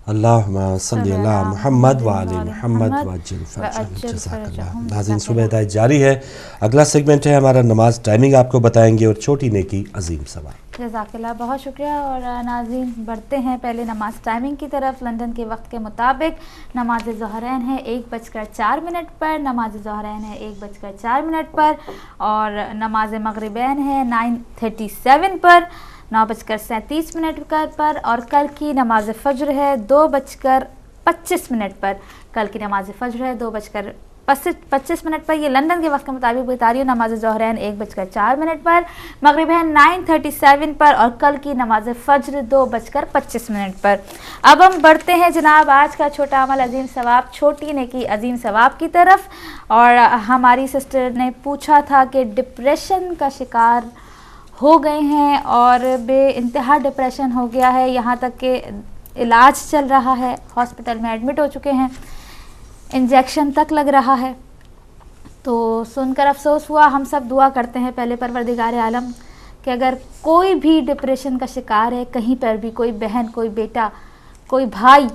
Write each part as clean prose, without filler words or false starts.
अल्लाहुम्मा सल्ली अला मुहम्मद व आले मुहम्मद वअज्जिल फरजहम जज़ाकल्लाह। नाज़रीन, सुबह हिदायत जारी है। अगला सेगमेंट है हमारा नमाज टाइमिंग आपको बताएंगे और छोटी नेकी अजीम सवाब। जज़ाकल्लाह, बहुत शुक्रिया। और नाज़रीन, बढ़ते हैं पहले नमाज टाइमिंग की तरफ। लंदन के वक्त के मुताबिक नमाज ज़ोहरैन है 1:04 पर, नमाज ज़ोहरैन है 1:04 पर, और नमाज मगरिबैन है 9:37 पर, 9:37 पर, और कल की नमाज फ़ज्र है 2:25 पर। कल की नमाज फ़ज्र है 2:25 पर। ये लंदन के वक्त के मुताबिक बता रही हूँ। नमाज ज़ोहरैन 1:04 पर, मगरिब है 9:37 पर, और कल की नमाज फ़ज्र 2:25 पर। अब हम बढ़ते हैं जनाब आज का छोटा अमल अजीम सवाब, छोटी नेकी अजीम सवाब की तरफ। और हमारी सिस्टर ने पूछा था कि डिप्रेशन का शिकार हो गए हैं और बे इंतहा डिप्रेशन हो गया है, यहाँ तक कि इलाज चल रहा है, हॉस्पिटल में एडमिट हो चुके हैं, इंजेक्शन तक लग रहा है। तो सुनकर अफसोस हुआ। हम सब दुआ करते हैं पहले परवरदिगार आलम कि अगर कोई भी डिप्रेशन का शिकार है, कहीं पर भी कोई बहन, कोई बेटा, कोई भाई,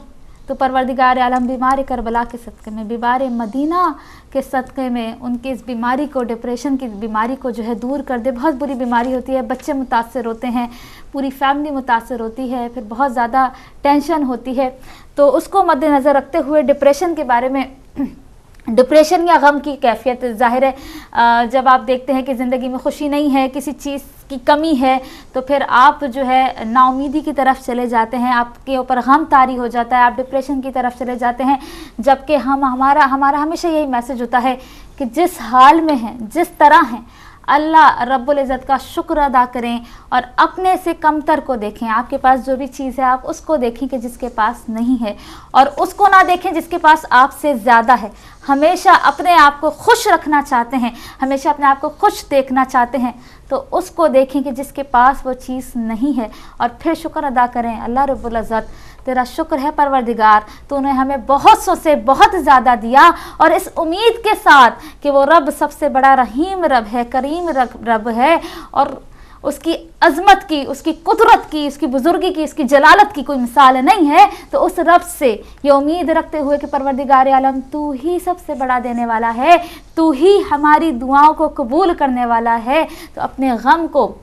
तो परवरदिगार आलम बीमार करबला के सदक़े में, बीमार मदीना के सदक़े में उनकी इस बीमारी को, डिप्रेशन की बीमारी को जो है दूर कर दे। बहुत बुरी बीमारी होती है, बच्चे मुतासर होते हैं, पूरी फैमिली मुतासर होती है, फिर बहुत ज़्यादा टेंशन होती है। तो उसको मद्देनज़र रखते हुए डिप्रेशन के बारे में, डिप्रेशन या गम की कैफियत ज़ाहिर है जब आप देखते हैं कि ज़िंदगी में खुशी नहीं है, किसी चीज़ की कमी है, तो फिर आप जो है नाउमीदी की तरफ चले जाते हैं, आपके ऊपर गम तारी हो जाता है, आप डिप्रेशन की तरफ चले जाते हैं। जबकि हमारा हमेशा यही मैसेज होता है कि जिस हाल में हैं, जिस तरह हैं, अल्लाह रब्बुल इज़्ज़त का शुक्र अदा करें और अपने से कमतर को देखें। आपके पास जो भी चीज़ है आप उसको देखें कि जिसके पास नहीं है, और उसको ना देखें जिसके पास आपसे ज़्यादा है। हमेशा अपने आप को खुश रखना चाहते हैं, हमेशा अपने आप को खुश देखना चाहते हैं, तो उसको देखें कि जिसके पास वो चीज़ नहीं है, और फिर शुक्र अदा करें। अल्लाह रब्बुल इज़्ज़त, तेरा शुक्र है परवरदिगार, तूने हमें बहुत सौ से बहुत ज़्यादा दिया, और इस उम्मीद के साथ कि वो रब सबसे बड़ा रहीम रब है, करीम रब है, और उसकी अज़मत की, उसकी कुदरत की, उसकी बुजुर्गी की, उसकी जलालत की कोई मिसाल नहीं है। तो उस रब से ये उम्मीद रखते हुए कि परवरदिगार आलम तू ही सबसे बड़ा देने वाला है, तू ही हमारी दुआओं को कबूल करने वाला है, तो अपने गम को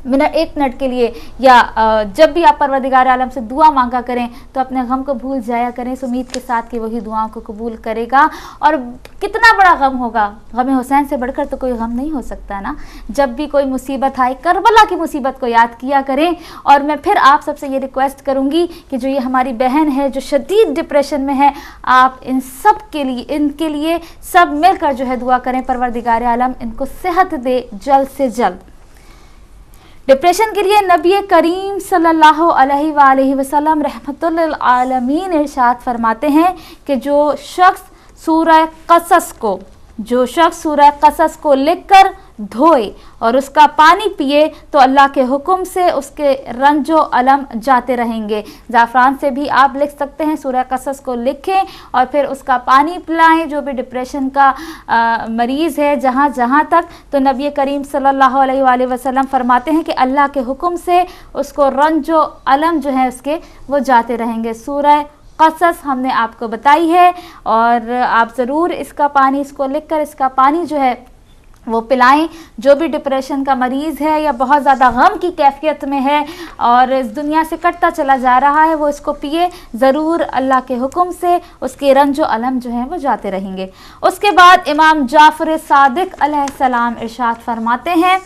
मिनट, एक मिनट के लिए, या जब भी आप परवरदिगार आलम से दुआ मांगा करें तो अपने गम को भूल जाया करें, इस उम्मीद के साथ कि वही दुआओं को कबूल करेगा। और कितना बड़ा गम होगा, गम हुसैन से बढ़कर तो कोई गम नहीं हो सकता ना। जब भी कोई मुसीबत आए, करबला की मुसीबत को याद किया करें। और मैं फिर आप सबसे ये रिक्वेस्ट करूँगी कि जो ये हमारी बहन है जो शदीद डिप्रेशन में है, आप इन सब के लिए, इनके लिए सब मिलकर जो है दुआ करें, परवरदिगार आलम इनको सेहत दे जल्द से जल्द। डिप्रेशन के लिए नबी करीम सल्लल्लाहु अलैहि वसल्लम रहमतुल लिल आलमीन इरशाद फरमाते हैं कि जो शख्स सूरह क़सस को लिखकर धोए और उसका पानी पिए तो अल्लाह के हुक्म से उसके रंजो अलम जाते रहेंगे। ज़ाफ़रान से भी आप लिख सकते हैं, सूरह क़सस को लिखें और फिर उसका पानी पिलाएं जो भी डिप्रेशन का मरीज़ है जहाँ जहाँ तक। तो नबी करीम सल्लल्लाहु अलैहि वसल्लम फरमाते हैं कि अल्लाह के हुक्म से उसको रंजो अलम जो है उसके वो जाते रहेंगे। सूरह क़सस हमने आपको बताई है, और आप ज़रूर इसका पानी, इसको लिखकर इसका पानी जो है वो पिलाएं। जो भी डिप्रेशन का मरीज़ है या बहुत ज़्यादा गम की कैफियत में है और इस दुनिया से कटता चला जा रहा है, वो इसको पिए ज़रूर, अल्लाह के हुक्म से उसके रंजो अलम जो हैं वो जाते रहेंगे। उसके बाद इमाम जाफ़र सादिक अलैहिस्सलाम इरशाद फरमाते हैं,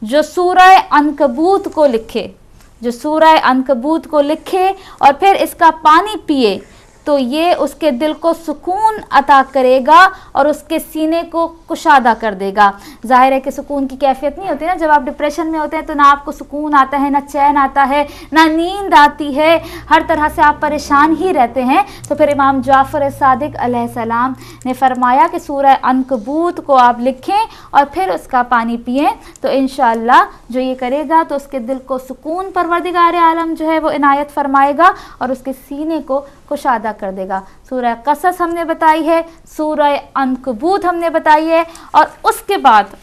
जो सूरह अनकबूत को लिखे, जो सूरह अनकबूत को लिखे और फिर इसका पानी पिए तो ये उसके दिल को सुकून अता करेगा और उसके सीने को कुशादा कर देगा। ज़ाहिर है कि सुकून की कैफियत नहीं होती ना, जब आप डिप्रेशन में होते हैं तो ना आपको सुकून आता है, ना चैन आता है, ना नींद आती है, हर तरह से आप परेशान ही रहते हैं। तो फिर इमाम जाफ़र सादिक अलैहिस्सलाम ने फरमाया कि सूरह अनकबूत को आप लिखें और फिर उसका पानी पिएँ, तो इंशाअल्लाह जो ये करेगा तो उसके दिल को सुकून परवरदिगार आलम जो है वो इनायत फरमाएगा और उसके सीने को कुशादा कर देगा। सूरह क़सस हमने बताई है, सूरह अनकबूत हमने बताई है, और उसके बाद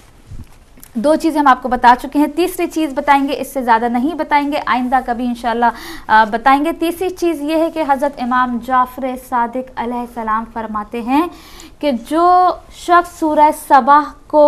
2 चीज़ें हम आपको बता चुके हैं, तीसरी चीज़ बताएंगे, इससे ज़्यादा नहीं बताएंगे, आइंदा कभी इंशाल्लाह बताएंगे। तीसरी चीज़ ये है कि हज़रत इमाम जाफ़र सादिक अलैहिस्सलाम फरमाते हैं कि जो शख्स सूरह सबा को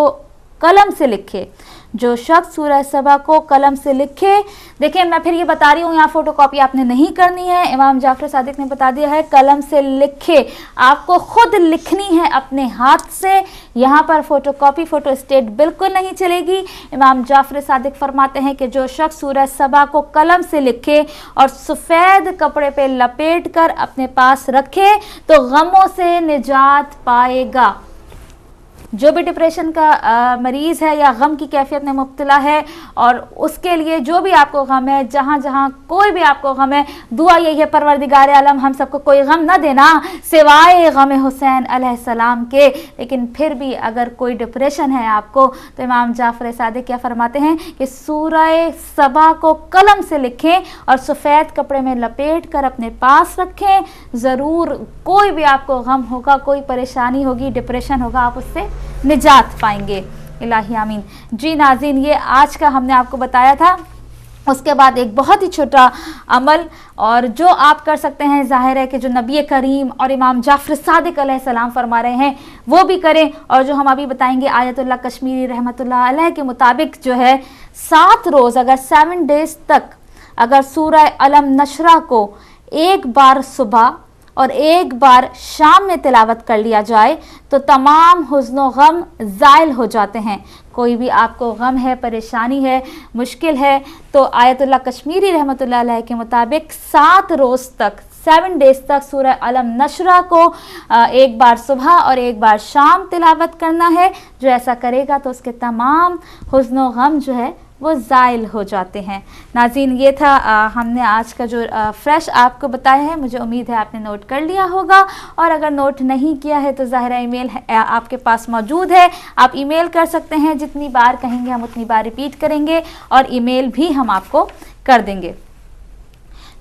कलम से लिखे, जो शख्स सूरह सबा को कलम से लिखे, देखिए मैं फिर ये बता रही हूँ, यहाँ फोटो कॉपी आपने नहीं करनी है, इमाम जाफ़र सादिक ने बता दिया है कलम से लिखे, आपको खुद लिखनी है अपने हाथ से, यहाँ पर फोटो कॉपी फोटो स्टेट बिल्कुल नहीं चलेगी। इमाम जाफ़र सादिक फरमाते हैं कि जो शख्स सूरह सबा को कलम से लिखे और सफ़ेद कपड़े पे लपेट कर अपने पास रखे तो गमों से निजात पाएगा। जो भी डिप्रेशन का मरीज़ है या गम की कैफियत में मुब्तला है और उसके लिए जो भी आपको गम है, जहाँ जहाँ कोई भी आपको गम है, दुआ यही है परवरदिगार आलम हम सबको कोई गम ना देना सिवाय गम हुसैन अलैहिस्सलाम के। लेकिन फिर भी अगर कोई डिप्रेशन है आपको तो इमाम जाफ़र सादिक क्या फरमाते हैं कि सूरह सबा को कलम से लिखें और सफ़ेद कपड़े में लपेट कर अपने पास रखें। ज़रूर कोई भी आपको गम होगा, कोई परेशानी होगी, डिप्रेशन होगा, आप उससे निजात पाएंगे। इलाही आमीन। जी नाज़रीन, ये आज का हमने आपको बताया था। उसके बाद एक बहुत ही छोटा अमल और जो आप कर सकते हैं, ज़ाहिर है कि जो नबी करीम और इमाम जाफ़र सादिक अलैहिस्सलाम फरमा रहे हैं वो भी करें। और जो हम अभी बताएंगे आयतुल्लाह कश्मीरी रहमतुल्लाह अलैह के मुताबिक जो है 7 रोज़ अगर 7 डेज़ तक अगर सूरह अलम नशरा को एक बार सुबह और एक बार शाम में तिलावत कर लिया जाए तो तमाम हुज़्न गम ज़ाइल हो जाते हैं। कोई भी आपको गम है, परेशानी है, मुश्किल है तो आयतुल्लाह कश्मीरी रहमतुल्लाह अलैह के मुताबिक 7 रोज़ तक 7 डेज़ तक सूरह अलम नशरा को एक बार सुबह और एक बार शाम तिलावत करना है। जो ऐसा करेगा तो उसके तमाम हुज़्न गम जो है वो ज़ाइल हो जाते हैं। नाज़रीन, ये था हमने आज का जो फ्रेश आपको बताया है। मुझे उम्मीद है आपने नोट कर लिया होगा और अगर नोट नहीं किया है तो ज़ाहिर ईमेल आपके पास मौजूद है, आप ईमेल कर सकते हैं। जितनी बार कहेंगे हम उतनी बार रिपीट करेंगे और ईमेल भी हम आपको कर देंगे।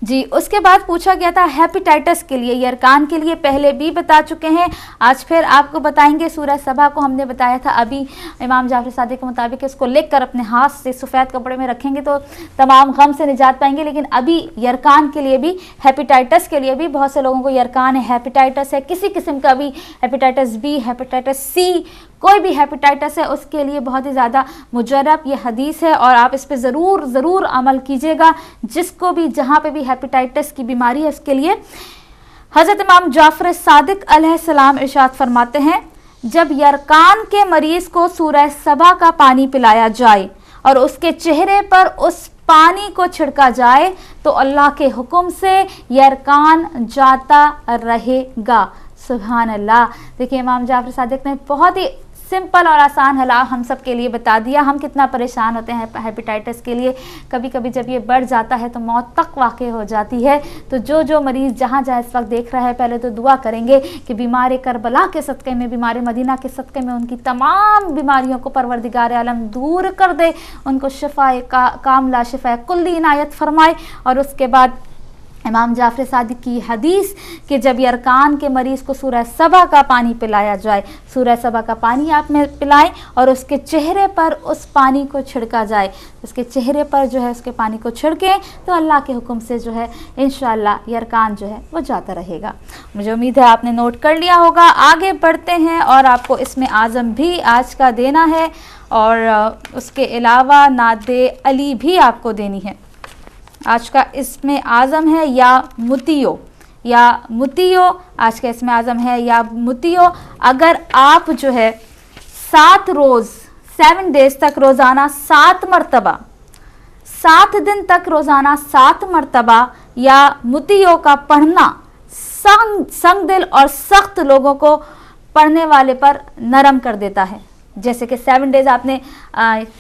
जी, उसके बाद पूछा गया था हेपेटाइटिस के लिए, यरकान के लिए पहले भी बता चुके हैं, आज फिर आपको बताएंगे। सूरह सबा को हमने बताया था अभी इमाम जाफ़र सादिक के मुताबिक इसको लिख कर अपने हाथ से सफ़ेद कपड़े में रखेंगे तो तमाम गम से निजात पाएंगे। लेकिन अभी यरकान के लिए भी, हेपेटाइटिस के लिए भी, बहुत से लोगों को यरकान है, हेपेटाइटिस है, किसी किस्म का भी, हेपेटाइटिस बी, हेपेटाइटिस सी, कोई भी हेपेटाइटिस है उसके लिए बहुत ही ज़्यादा मुजर्रब ये हदीस है और आप इस पे ज़रूर अमल कीजिएगा। जिसको भी जहाँ पे भी हेपेटाइटिस की बीमारी है उसके लिए हज़रत इमाम जाफ़र सादिक अलैहिस्सलाम इरशाद फरमाते हैं, जब यरकान के मरीज़ को सूरह सबा का पानी पिलाया जाए और उसके चेहरे पर उस पानी को छिड़का जाए तो अल्लाह के हुक्म से यरकान जाता रहेगा। सुभान अल्लाह। देखिए इमाम जाफ़र सादिक ने बहुत ही सिंपल और आसान हल हम सब के लिए बता दिया। हम कितना परेशान होते हैं हेपेटाइटिस के लिए, कभी कभी जब ये बढ़ जाता है तो मौत तक वाक़ई हो जाती है। तो जो मरीज़ जहाँ इस वक्त देख रहा है, पहले तो दुआ करेंगे कि बीमार करबला के सदक़े में, बीमार मदीना के सदक़े में उनकी तमाम बीमारियों को परवरदिगार आलम दूर कर दे, उनको शिफ़ाए कामला, शिफ़ाए कुल्ली इनायत फरमाए। और उसके बाद इमाम जाफ़र सादिक की हदीस कि जब यरकान के मरीज़ को सूरह सबा का पानी पिलाया जाए, सूरह सबा का पानी आप में पिलाएं और उसके चेहरे पर उस पानी को छिड़का जाए, उसके चेहरे पर जो है उसके पानी को छिड़कें तो अल्लाह के हुक्म से जो है इंशाअल्लाह यरकान जो है वो जाता रहेगा। मुझे उम्मीद है आपने नोट कर लिया होगा। आगे बढ़ते हैं और आपको इसमें आज़म भी आज का देना है और उसके अलावा नादे अली भी आपको देनी है। आज का इसमें आज़म है या मुतियो, आज का इसमें आज़म है या मुतियो। अगर आप जो है 7 रोज़ 7 डेज़ तक रोज़ाना 7 मरतबा, 7 दिन तक रोज़ाना 7 मरतबा या मुतियो का पढ़ना संग दिल और सख्त लोगों को पढ़ने वाले पर नरम कर देता है। जैसे कि 7 डेज़ आपने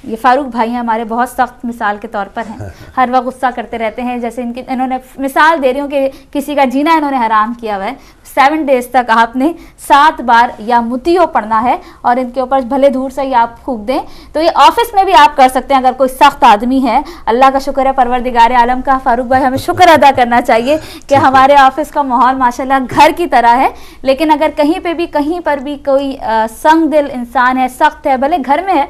ये फारूक भाई हैं हमारे, बहुत सख्त मिसाल के तौर पर हैं, हर वक्त गुस्सा करते रहते हैं। जैसे इन्होंने मिसाल दे रही हूँ कि किसी का जीना इन्होंने हराम किया हुआ है। 7 डेज़ तक आपने 7 बार या मुतियो पढ़ना है और इनके ऊपर भले दूर से ही आप फूंक दें। तो ये ऑफिस में भी आप कर सकते हैं अगर कोई सख्त आदमी है। अल्लाह का शुक्र है, परवरदिगार आलम का, फारूक भाई हमें शुक्र अदा करना चाहिए कि हमारे ऑफिस का माहौल माशाल्लाह घर की तरह है। लेकिन अगर कहीं पर भी कोई संग दिल इंसान है, सख्त है, भले घर में है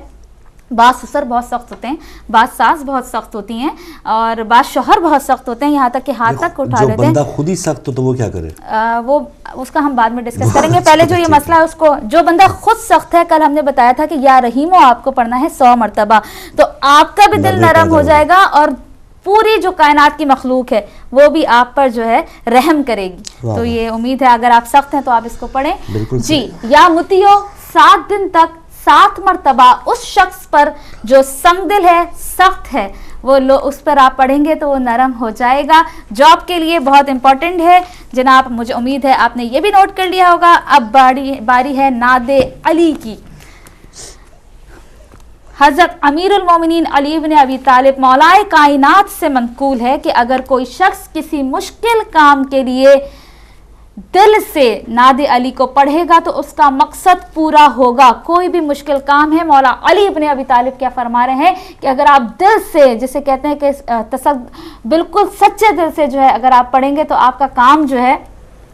बात ससुर बहुत सख्त होते हैं, बात सास बहुत सख्त होती हैं और बात शौहर बहुत सख्त होते हैं, यहाँ तक कि हाथ तक उठा लेते हैं। जो बंदा खुद ही सख्त हो तो वो क्या करे? वो उसका हम बाद में डिस्कस करेंगे। पहले जो ये मसला है उसको, जो बंदा खुद सख्त है, कल हमने बताया था कि या रहीमो आपको पढ़ना है 100 मरतबा, तो आपका भी दिल नरम हो जाएगा और पूरी जो कायनात की मखलूक है वो भी आप पर जो है रहम करेगी। तो ये उम्मीद है अगर आप सख्त हैं तो आप इसको पढ़ें जी। या मुतियो 7 दिन तक 7 मरतबा उस शख्स पर जो संगदिल है, सख्त है, वो उस पर आप पढ़ेंगे तो वो नरम हो जाएगा। जॉब के लिए बहुत इंपॉर्टेंट है जनाब, मुझे उम्मीद है आपने ये भी नोट कर लिया होगा। अब बारी है नादे अली की। हज़रत अमीरुल मोमिनीन अली इब्न अबी तालिब मौलाए कायनात से मंकूल है कि अगर कोई शख्स किसी मुश्किल काम के लिए दिल से नादे अली को पढ़ेगा तो उसका मकसद पूरा होगा। कोई भी मुश्किल काम है, मौला अली इब्न अबी तालिब क्या फरमा रहे हैं कि अगर आप दिल से, जिसे कहते हैं कि बिल्कुल सच्चे दिल से जो है अगर आप पढ़ेंगे तो आपका काम जो है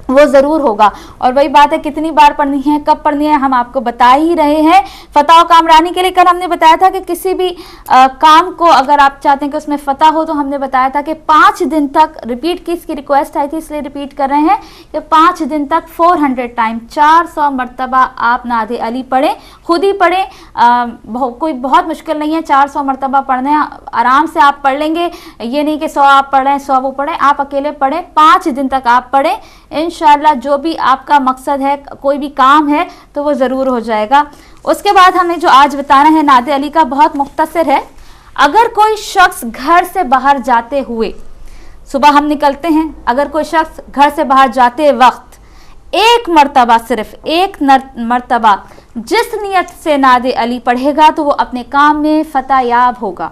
वो ज़रूर होगा। और वही बात है कितनी बार पढ़नी है, कब पढ़नी है, हम आपको बता ही रहे हैं। फतह व कामरानी के लिए कल हमने बताया था कि किसी भी काम को अगर आप चाहते हैं कि उसमें फतह हो तो हमने बताया था कि 5 दिन तक, रिपीट की इसकी रिक्वेस्ट आई थी इसलिए रिपीट कर रहे हैं कि 5 दिन तक 400 टाइम 400 मरतबा आप नादे अली पढ़ें, खुद ही पढ़ें। कोई बहुत मुश्किल नहीं है, 400 मरतबा पढ़ने आराम से आप पढ़ लेंगे। ये नहीं कि 100 आप पढ़ रहे हैं 100 वो पढ़ें, आप अकेले पढ़ें, 5 दिन तक आप पढ़ें। इंशाअल्लाह जो भी आपका मकसद है, कोई भी काम है तो वो ज़रूर हो जाएगा। उसके बाद हमें जो आज बताना है नादे अली का बहुत मुख्तसर है। अगर कोई शख्स घर से बाहर जाते हुए, सुबह हम निकलते हैं, अगर कोई शख्स घर से बाहर जाते वक्त एक मरतबा, सिर्फ एक मरतबा जिस नियत से नादे अली पढ़ेगा तो वो अपने काम में फतह याब होगा।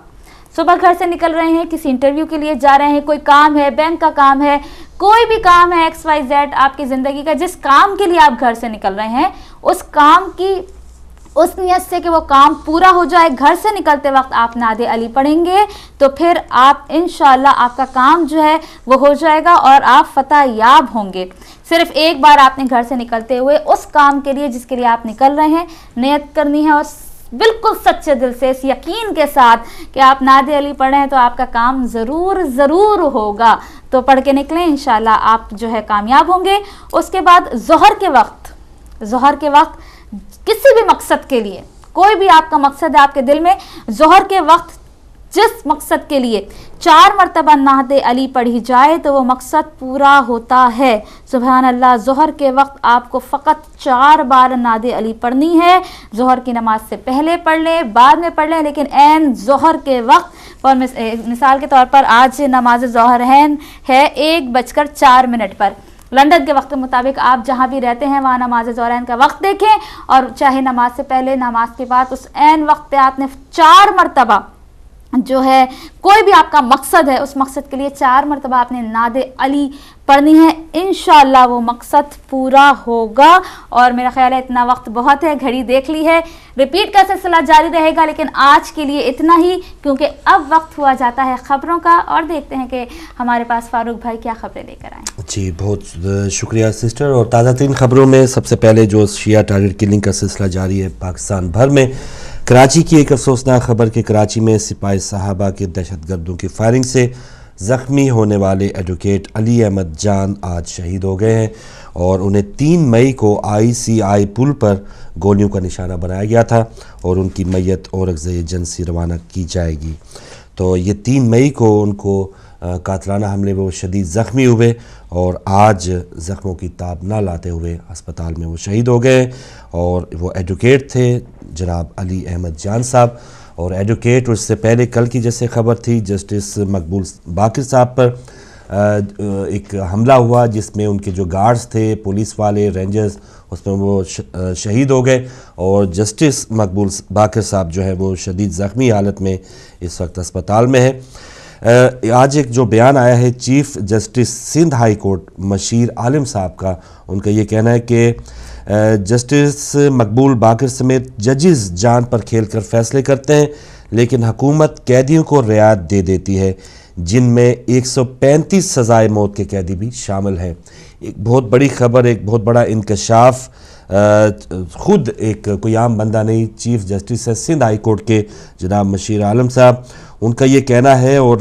सुबह घर से निकल रहे हैं, किसी इंटरव्यू के लिए जा रहे हैं, कोई काम है, बैंक का काम है, कोई भी काम है XYZ आपकी ज़िंदगी का, जिस काम के लिए आप घर से निकल रहे हैं उस काम की उस नियत से कि वो काम पूरा हो जाए, घर से निकलते वक्त आप नादे अली पढ़ेंगे तो फिर आप इंशाअल्लाह आपका काम जो है वो हो जाएगा और आप फतह याब होंगे। सिर्फ एक बार आपने घर से निकलते हुए उस काम के लिए जिसके लिए आप निकल रहे हैं नियत करनी है और बिल्कुल सच्चे दिल से, इस यकीन के साथ कि आप नादे अली पढ़ रहे हैं तो आपका काम ज़रूर होगा। तो पढ़ के निकलें, इंशाल्लाह आप जो है कामयाब होंगे। उसके बाद ज़ोहर के वक्त किसी भी मकसद के लिए, कोई भी आपका मकसद है आपके दिल में, ज़ोहर के वक्त जिस मकसद के लिए 4 मरतबा नादे अली पढ़ी जाए तो वो मकसद पूरा होता है। सुबहान अल्लाह, ज़ोहर के वक्त आपको फ़कत 4 बार नादे अली पढ़नी है। ज़ोहर की नमाज से पहले पढ़ लें, बाद में पढ़ लें, लेकिन ऐन ज़ोहर के वक्त। और मिसाल के तौर पर आज नमाज ज़ोहरैन है 1:04 पर। लंदन के वक्त के मुताबिक आप जहाँ भी रहते हैं वहाँ नमाज ज़ोहरैन का वक्त देखें और चाहे नमाज से पहले, नमाज के बाद, उस ऐन वक्त पे आपने 4 मरतबा जो है, कोई भी आपका मकसद है उस मकसद के लिए 4 मरतबा आपने नादे अली पढ़नी है। इंशाअल्लाह वो मकसद पूरा होगा। और मेरा ख्याल है इतना वक्त बहुत है, घड़ी देख ली है, रिपीट का सिलसिला जारी रहेगा, लेकिन आज के लिए इतना ही, क्योंकि अब वक्त हुआ जाता है खबरों का और देखते हैं कि हमारे पास फारूक भाई क्या खबरें लेकर आए। जी बहुत शुक्रिया सिस्टर। और ताज़ा तीन खबरों में सबसे पहले जो शिया टारगेट किलिंग का सिलसिला जारी है पाकिस्तान भर में, कराची की एक अफसोसनाक खबर कि कराची में सिपाही साहबा के दहशतगर्दों की फायरिंग से ज़ख्मी होने वाले एडवोकेट अली अहमद जान आज शहीद हो गए हैं और उन्हें 3 मई को ICI पुल पर गोलियों का निशाना बनाया गया था और उनकी मैयत औरंगज़ेब एजेंसी रवाना की जाएगी। तो ये 3 मई को उनको कातलाना हमले में वो शदीद ज़ख्मी हुए और आज ज़ख्मों की ताब ना लाते हुए अस्पताल में वो शहीद हो गए। और वो एडवोकेट थे जनाब अली अहमद जान साहब। और एडवोकेट, उससे पहले कल की जैसे खबर थी जस्टिस मकबूल बाकिर साहब पर एक हमला हुआ जिसमें उनके जो गार्ड्स थे, पुलिस वाले, रेंजर्स, उसमें वो शहीद हो गए और जस्टिस मकबूल बाकिर साहब जो है वो शदीद ज़ख्मी हालत में इस वक्त अस्पताल में है। आज एक जो बयान आया है chief justice Sindh high court Mushir Alam sahab का, उनका ये कहना है कि जस्टिस मकबूल बाकिर समेत जजेस जान पर खेलकर फैसले करते हैं, लेकिन हुकूमत कैदियों को रियायत दे देती है, जिनमें 135 सज़ाए मौत के कैदी भी शामिल हैं। एक बहुत बड़ी खबर, एक बहुत बड़ा इंकशाफ خود ایک کوئی عام بندہ نہیں، چیف جسٹس ہے سندھ ہائی کورٹ کے جناب مشیر عالم صاحب، ان کا یہ کہنا ہے، اور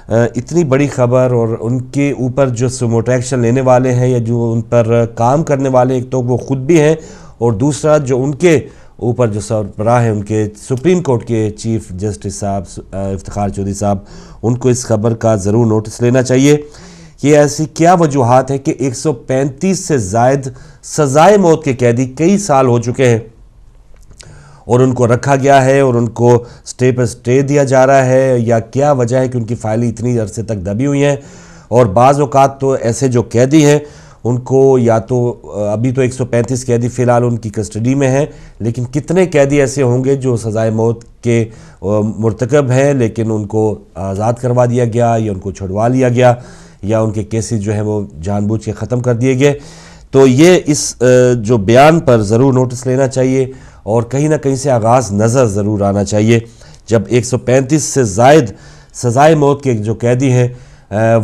اتنی بڑی خبر اور ان کے اوپر جو سموٹو ایکشن لینے والے ہیں یا جو ان پر کام کرنے والے، ایک تو وہ خود بھی ہیں، اور دوسرا جو ان کے اوپر جو سربراہ ہیں ان کے سپریم کورٹ کے چیف جسٹس صاحب افتخار چودھری صاحب، ان کو اس خبر کا ضرور نوٹس لینا چاہیے کہ ایسی کیا وجوہات ہیں کہ 135 سے زائد سزائے موت کے قیدی کئی سال ہو چکے ہیں اور ان کو رکھا گیا ہے اور ان کو سٹے پر سٹے دیا جا رہا ہے، یا کیا وجہ ہے کہ ان کی فائلیں اتنی عرصے تک دبی ہوئی ہیں؟ اور بعض اوقات تو ایسے جو قیدی ہیں ان کو یا تو ابھی تو 135 قیدی فی الحال ان کی کسٹڈی میں ہیں، لیکن کتنے قیدی ایسے ہوں گے جو سزائے موت کے مرتکب ہیں لیکن ان کو آزاد کروا دیا گیا یا ان کو چھڑوا لیا گیا یا ان کے کیسز جو ہیں وہ جان بوجھ کے ختم کر دیے گئے؟ تو یہ اس جو بیان پر ضرور نوٹس لینا چاہیے اور کہیں نہ کہیں سے آغاز نظر ضرور آنا چاہیے، جب 135 سے زائد سزائے موت کے جو قیدی ہیں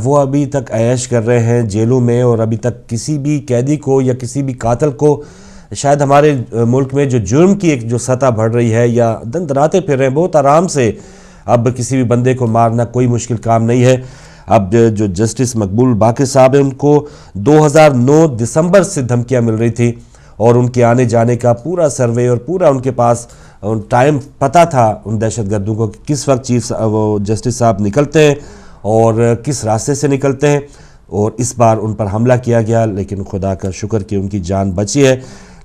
وہ ابھی تک عیش کر رہے ہیں جیلوں میں، اور ابھی تک کسی بھی قیدی کو یا کسی بھی قاتل کو، شاید ہمارے ملک میں جو جرم کی ایک جو سطح بڑھ رہی ہے یا دندناتے پھر رہے ہیں، بہت آرام سے اب کسی بھی بندے کو مارنا کوئی مشکل کام نہیں ہے۔ اب جو جسٹس مقبول باقر صاحب ہیں ان کو 2009 دسمبر سے دھمکیاں مل رہی تھی اور ان کے آنے جانے کا پورا سروے اور پورا ان کے پاس ٹائم پتہ تھا ان دہشت گردوں کو کہ کس وقت وہ جسٹس صاحب نکلتے ہیں اور کس راستے سے نکلتے ہیں، اور اس بار ان پر حملہ کیا گیا، لیکن خدا کا شکر کہ ان کی جان بچی ہے،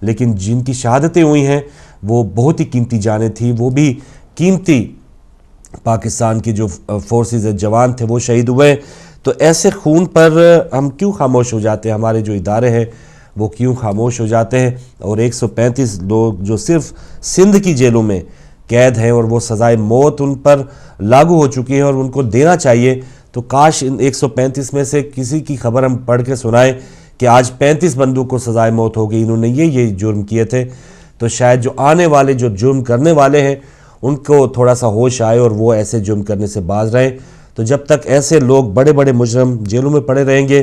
لیکن جن کی شہادتیں ہوئی ہیں وہ بہت ہی قیمتی جانیں تھیں، وہ بھی قیمتی پاکستان کی جو فورسز جوان تھے وہ شہید ہوئے۔ تو ایسے خون پر ہم کیوں خاموش ہو جاتے ہیں؟ ہمارے جو ادارے ہیں وہ کیوں خاموش ہو جاتے ہیں؟ اور 135 لوگ جو صرف سندھ کی جیلوں میں قید ہیں اور وہ سزائے موت ان پر لاگو ہو چکی ہے اور ان کو دینا چاہیے، تو کاش ان 135 میں سے کسی کی خبر ہم پڑھ کے سنائیں کہ آج 35 بندوں کو سزائے موت ہو گئی، انہوں نے یہ جرم کیے تھے، تو شاید جو آنے والے جو جرم کرنے والے ہیں ان کو تھوڑا سا ہوش آئے اور وہ ایسے جرم کرنے سے باز رہیں۔ تو جب تک ایسے لوگ بڑے بڑے مجرم جیلوں میں پڑے رہیں گے،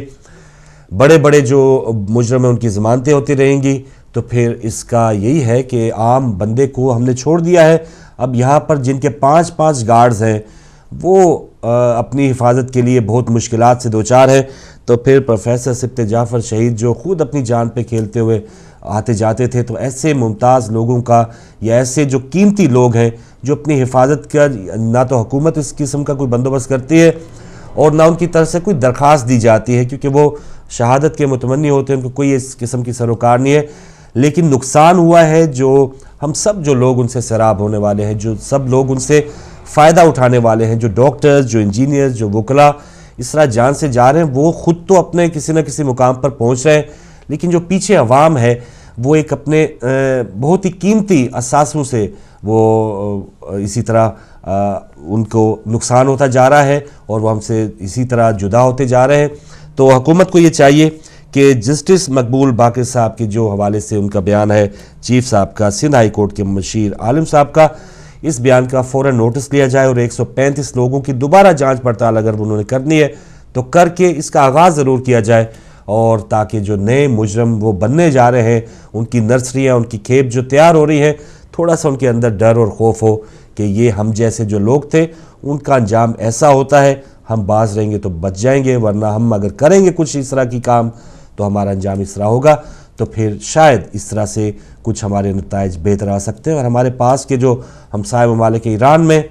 بڑے بڑے جو مجرم ہیں ان کی ضمانتیں ہوتی رہیں گی، تو پھر اس کا یہی ہے کہ عام بندے کو ہم نے چھوڑ دیا ہے۔ اب یہاں پر جن کے 5 گارڈز ہیں وہ اپنی حفاظت کے لیے بہت مشکلات سے دوچار ہیں، تو پھر پروفیسر سبط جعفر شہید جو خود اپنی جان پہ کھیلتے ہوئے آتے جاتے تھے، تو ایسے ممتاز لوگوں کا یا ایسے جو قیمتی لوگ ہیں جو اپنی حفاظت کا نہ تو حکومت اس قسم کا کوئی بندوبست کرتی ہے اور نہ ان کی طرف سے کوئی درخواست دی جاتی ہے، کیونکہ وہ شہادت کے متمنی ہوتے ہیں، ان کو کوئی اس قسم کی سروکار نہیں ہے، لیکن نقصان ہوا ہے جو ہم سب جو لوگ ان سے سراب ہونے والے ہیں، جو سب لوگ ان سے فائدہ اٹھانے والے ہیں، جو ڈاکٹرز، جو انجینئرز، جو وکلاء اس طرح جان سے جا رہے ہیں، وہ خود تو اپنے کسی نہ کسی مقام پر پہنچ رہے ہیں، لیکن جو پیچھے عوام ہے وہ ایک اپنے بہت ہی قیمتی اثاثوں سے وہ اسی طرح ان کو نقصان ہوتا جا رہا ہے اور وہ ہم سے اسی طرح جدا ہوتے جا رہے ہیں۔ تو حکومت کو یہ چاہیے کہ جسٹس مقبول باقر صاحب کے جو حوالے سے ان کا بیان ہے چیف صاحب کا، سندھ ہائی کورٹ کے مشیر عالم صاحب کا، اس بیان کا فوراً نوٹس لیا جائے اور 135 لوگوں کی دوبارہ جانچ پڑتال اگر انہوں نے کرنی ہے تو کر کے اس کا آغاز ضرور کیا جائے، اور تاکہ جو نئے مجرم وہ بننے جا رہے ہیں ان کی نرسریاں، ان کی کھیپ جو تیار ہو رہی ہیں، تھوڑا سا ان کے اندر ڈر اور خوف ہو کہ یہ ہم جیسے جو لوگ تھے ان کا انجام ایسا ہوتا ہے، ہم باز رہیں گے تو بچ جائیں گے، ورنہ ہم اگر کریں گے کچھ اس طرح کی کام تو ہمارا انجام اس طرح ہوگا، تو پھر شاید اس طرح سے کچھ ہمارے نتائج بہتر آ سکتے ہیں۔ اور ہمارے پاس کے جو ہمسائے ممالک ایران میں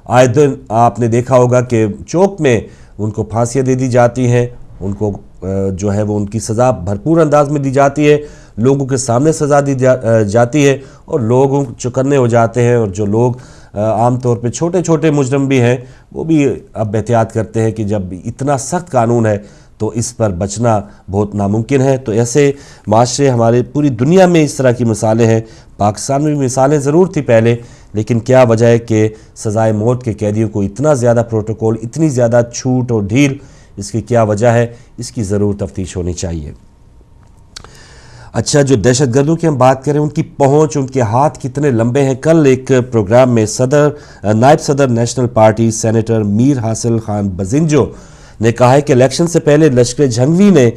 آئے دن آپ نے دیکھا ہوگا کہ چوک میں ان کو پھانسیاں دے دی جاتی ہیں، ان کو جو ہے وہ ان کی سزا بھرپور انداز میں دی جاتی ہے، لوگوں کے سامنے سزا دی جاتی ہے، اور لوگوں چکنے ہو جاتے ہیں، اور جو لوگ عام طور پہ چھوٹے چھوٹے مجرم بھی ہیں وہ بھی اب احتیاط کرتے ہیں کہ جب اتنا سخت قانون ہے تو اس پر بچنا بہت ناممکن ہے۔ تو ایسے معاشرے ہمارے پوری دنیا میں اس طرح کی مثالیں ہیں، پاکستان میں بھی مثالیں ضرور تھی پہلے، لیکن کیا وجہ ہے کہ سزائے موت کے قیدیوں کو اتنا زیادہ پروٹوکول، اتنی زیادہ چھوٹ اور ڈھیل، اس کی کیا وجہ ہے؟ اس کی ضرور تفتیش ہونی چاہیے۔ اچھا، جو دہشت گردوں کی ہم بات کریں، ان کی پہنچ، ان کے ہاتھ کتنے لمبے ہیں۔ کل ایک پروگرام میں نائب صدر نیشنل پارٹی سینیٹر میر حاصل خان بزنجو نے کہا ہے کہ الیکشن سے پہلے لشکر جھنگوی نے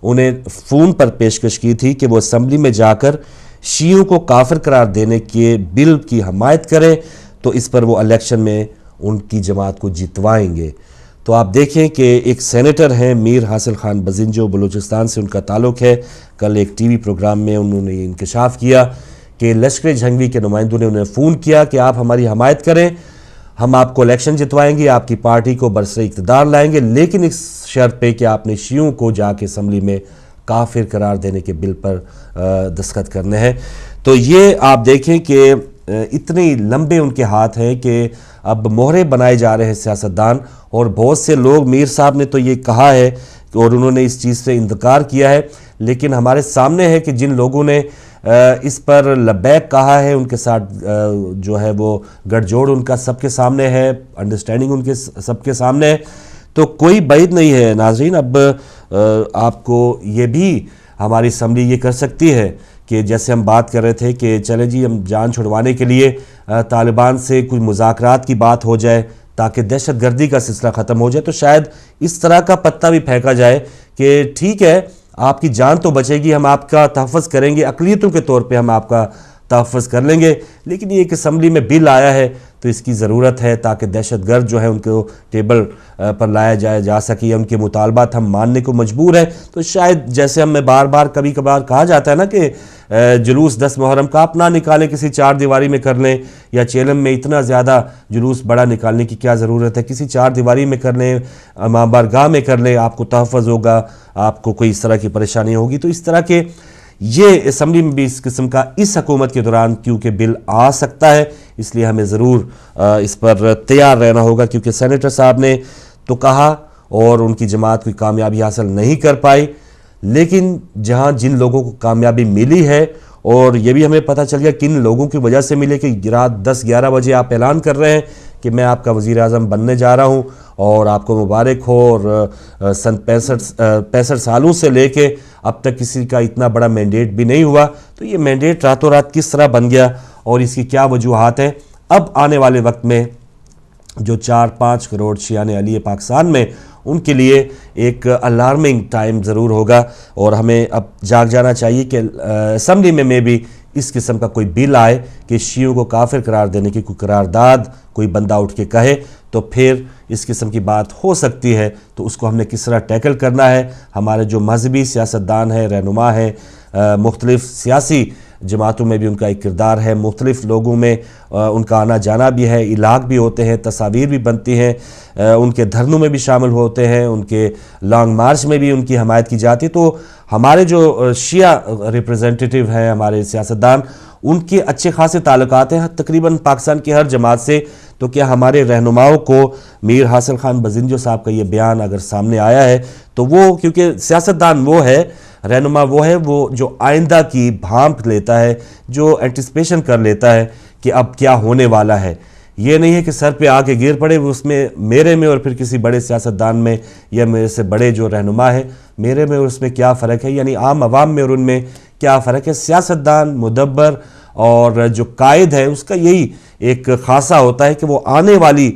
انہیں فون پر پیشکش کی تھی کہ وہ اسمبلی میں جا کر شیعوں کو کافر قرار دینے کے بل کی حمایت کریں تو اس پر وہ الیکشن میں ان کی جماعت کو جتوائیں گے۔ تو آپ دیکھیں کہ ایک سینیٹر ہیں میر حاصل خان بزنجو، بلوچستان سے ان کا تعلق ہے۔ کل ایک ٹی وی پروگرام میں انہوں نے انکشاف کیا کہ لشکر جھنگوی کے نمائندوں نے انہیں فون کیا کہ آپ ہماری حمایت کریں، ہم آپ کو الیکشن جتوائیں گے، آپ کی پارٹی کو برسر اقتدار لائیں گے، لیکن اس شرط پہ کہ آپ نے شیعوں کو جا کے اسمبلی میں کافر قرار دینے کے بل پر دستخط کرنے ہیں۔ تو یہ آپ دیکھیں کہ اتنے لمبے ان کے ہاتھ ہیں کہ اب مہرے بنائے جا رہے ہیں سیاستدان، اور بہت سے لوگ، میر صاحب نے تو یہ کہا ہے اور انہوں نے اس چیز سے انکار کیا ہے، لیکن ہمارے سامنے ہے کہ جن لوگوں نے اس پر لبیک کہا ہے ان کے ساتھ جو ہے وہ گٹھ جوڑ ان کا سب کے سامنے ہے، انڈرسٹینڈنگ ان کے سب کے سامنے ہے۔ تو کوئی بعید نہیں ہے ناظرین، اب آپ کو یہ بھی ہماری اسمبلی یہ کر سکتی ہے کہ جیسے ہم بات کر رہے تھے کہ چلے جی ہم جان چھڑوانے کے لیے طالبان سے کچھ مذاکرات کی بات ہو جائے تاکہ دہشت گردی کا سلسلہ ختم ہو جائے، تو شاید اس طرح کا پتہ بھی پھینکا جائے کہ ٹھیک ہے آپ کی جان تو بچے گی، ہم آپ کا تحفظ کریں گے، اقلیتوں کے طور پہ ہم آپ کا تحفظ کر لیں گے، لیکن یہ ایک اسمبلی میں بل آیا ہے تو اس کی ضرورت ہے تاکہ دہشت گرد جو ہے ان کو ٹیبل پر لایا جا سکے، ان کے مطالبات ہم ماننے کو مجبور ہیں۔ تو شاید جیسے ہمیں بار بار کبھی کبھار کہا جاتا ہے نا کہ جلوس 10 محرم کا آپ نہ نکالیں، کسی چار دیواری میں کر لیں، یا چیلم میں اتنا زیادہ جلوس بڑا نکالنے کی کیا ضرورت ہے، کسی چار دیواری میں کر لیں، امام بارگاہ میں کر لیں، آپ کو تحفظ ہوگا، آپ کو کوئی اس طرح کی پریشانی ہوگی۔ تو اس طرح کے یہ اسمبلی میں بھی اس قسم کا اس حکومت کے دوران کیونکہ بل آ سکتا ہے، اس لیے ہمیں ضرور اس پر تیار رہنا ہوگا، کیونکہ سینیٹر صاحب نے تو کہا اور ان کی جماعت کوئی کامیابی حاصل نہیں کر پائی، لیکن جہاں جن لوگوں کو کامیابی ملی ہے، اور یہ بھی ہمیں پتہ چل گیا کن لوگوں کی وجہ سے ملے کہ رات 10-11 بجے آپ اعلان کر رہے ہیں کہ میں آپ کا وزیر اعظم بننے جا رہا ہوں اور آپ کو مبارک ہو، اور سن 65 سالوں سے لے کے اب تک کسی کا اتنا بڑا مینڈیٹ بھی نہیں ہوا، تو یہ مینڈیٹ راتوں رات کس طرح بن گیا اور اس کی کیا وجوہات ہیں۔ اب آنے والے وقت میں جو 4-5 کروڑ شیعان علی پاکستان میں، ان کے لیے ایک الارمنگ ٹائم ضرور ہوگا، اور ہمیں اب جاگ جانا چاہیے کہ اسمبلی میں بھی اس قسم کا کوئی بل آئے کہ شیعوں کو کافر قرار دینے کی کوئی قرارداد کوئی بندہ اٹھ کے کہے، تو پھر اس قسم کی بات ہو سکتی ہے، تو اس کو ہم نے کس طرح ٹیکل کرنا ہے۔ ہمارے جو مذہبی سیاستدان ہیں، رہنما ہیں، مختلف سیاسی جماعتوں میں بھی ان کا ایک کردار ہے، مختلف لوگوں میں ان کا آنا جانا بھی ہے، علاق بھی ہوتے ہیں، تصاویر بھی بنتی ہیں، ان کے دھرنوں میں بھی شامل ہوتے ہیں، ان کے لانگ مارچ میں بھی ان کی حمایت کی جاتی ہے۔ تو ہمارے جو شیعہ ریپریزنٹیٹیو ہیں، ہمارے سیاستدان، ان کے اچھے خاصے تعلقات ہیں تقریباً پاکستان کی ہر جماعت سے، تو کیا ہمارے رہنماؤں کو میر حاصل خان بزنجو صاحب کا یہ بیان اگر سامنے آیا ہے تو وہ، کیونکہ سیاستدان وہ ہے، رہنما وہ ہے، وہ جو آئندہ کی بھانپ لیتا ہے، جو اینٹیسپیشن کر لیتا ہے کہ اب کیا ہونے والا ہے، یہ نہیں ہے کہ سر پہ آ کے گر پڑے، اس میں میرے میں اور پھر کسی بڑے سیاستدان میں یا میرے سے بڑے جو رہنما ہے میرے میں اور اس میں کیا فرق ہے، یعنی عام عوام میں اور ان میں کیا فرق ہے۔ سیاستدان، مدبر اور جو قائد ہے اس کا یہی ایک خاصہ ہوتا ہے کہ وہ آنے والی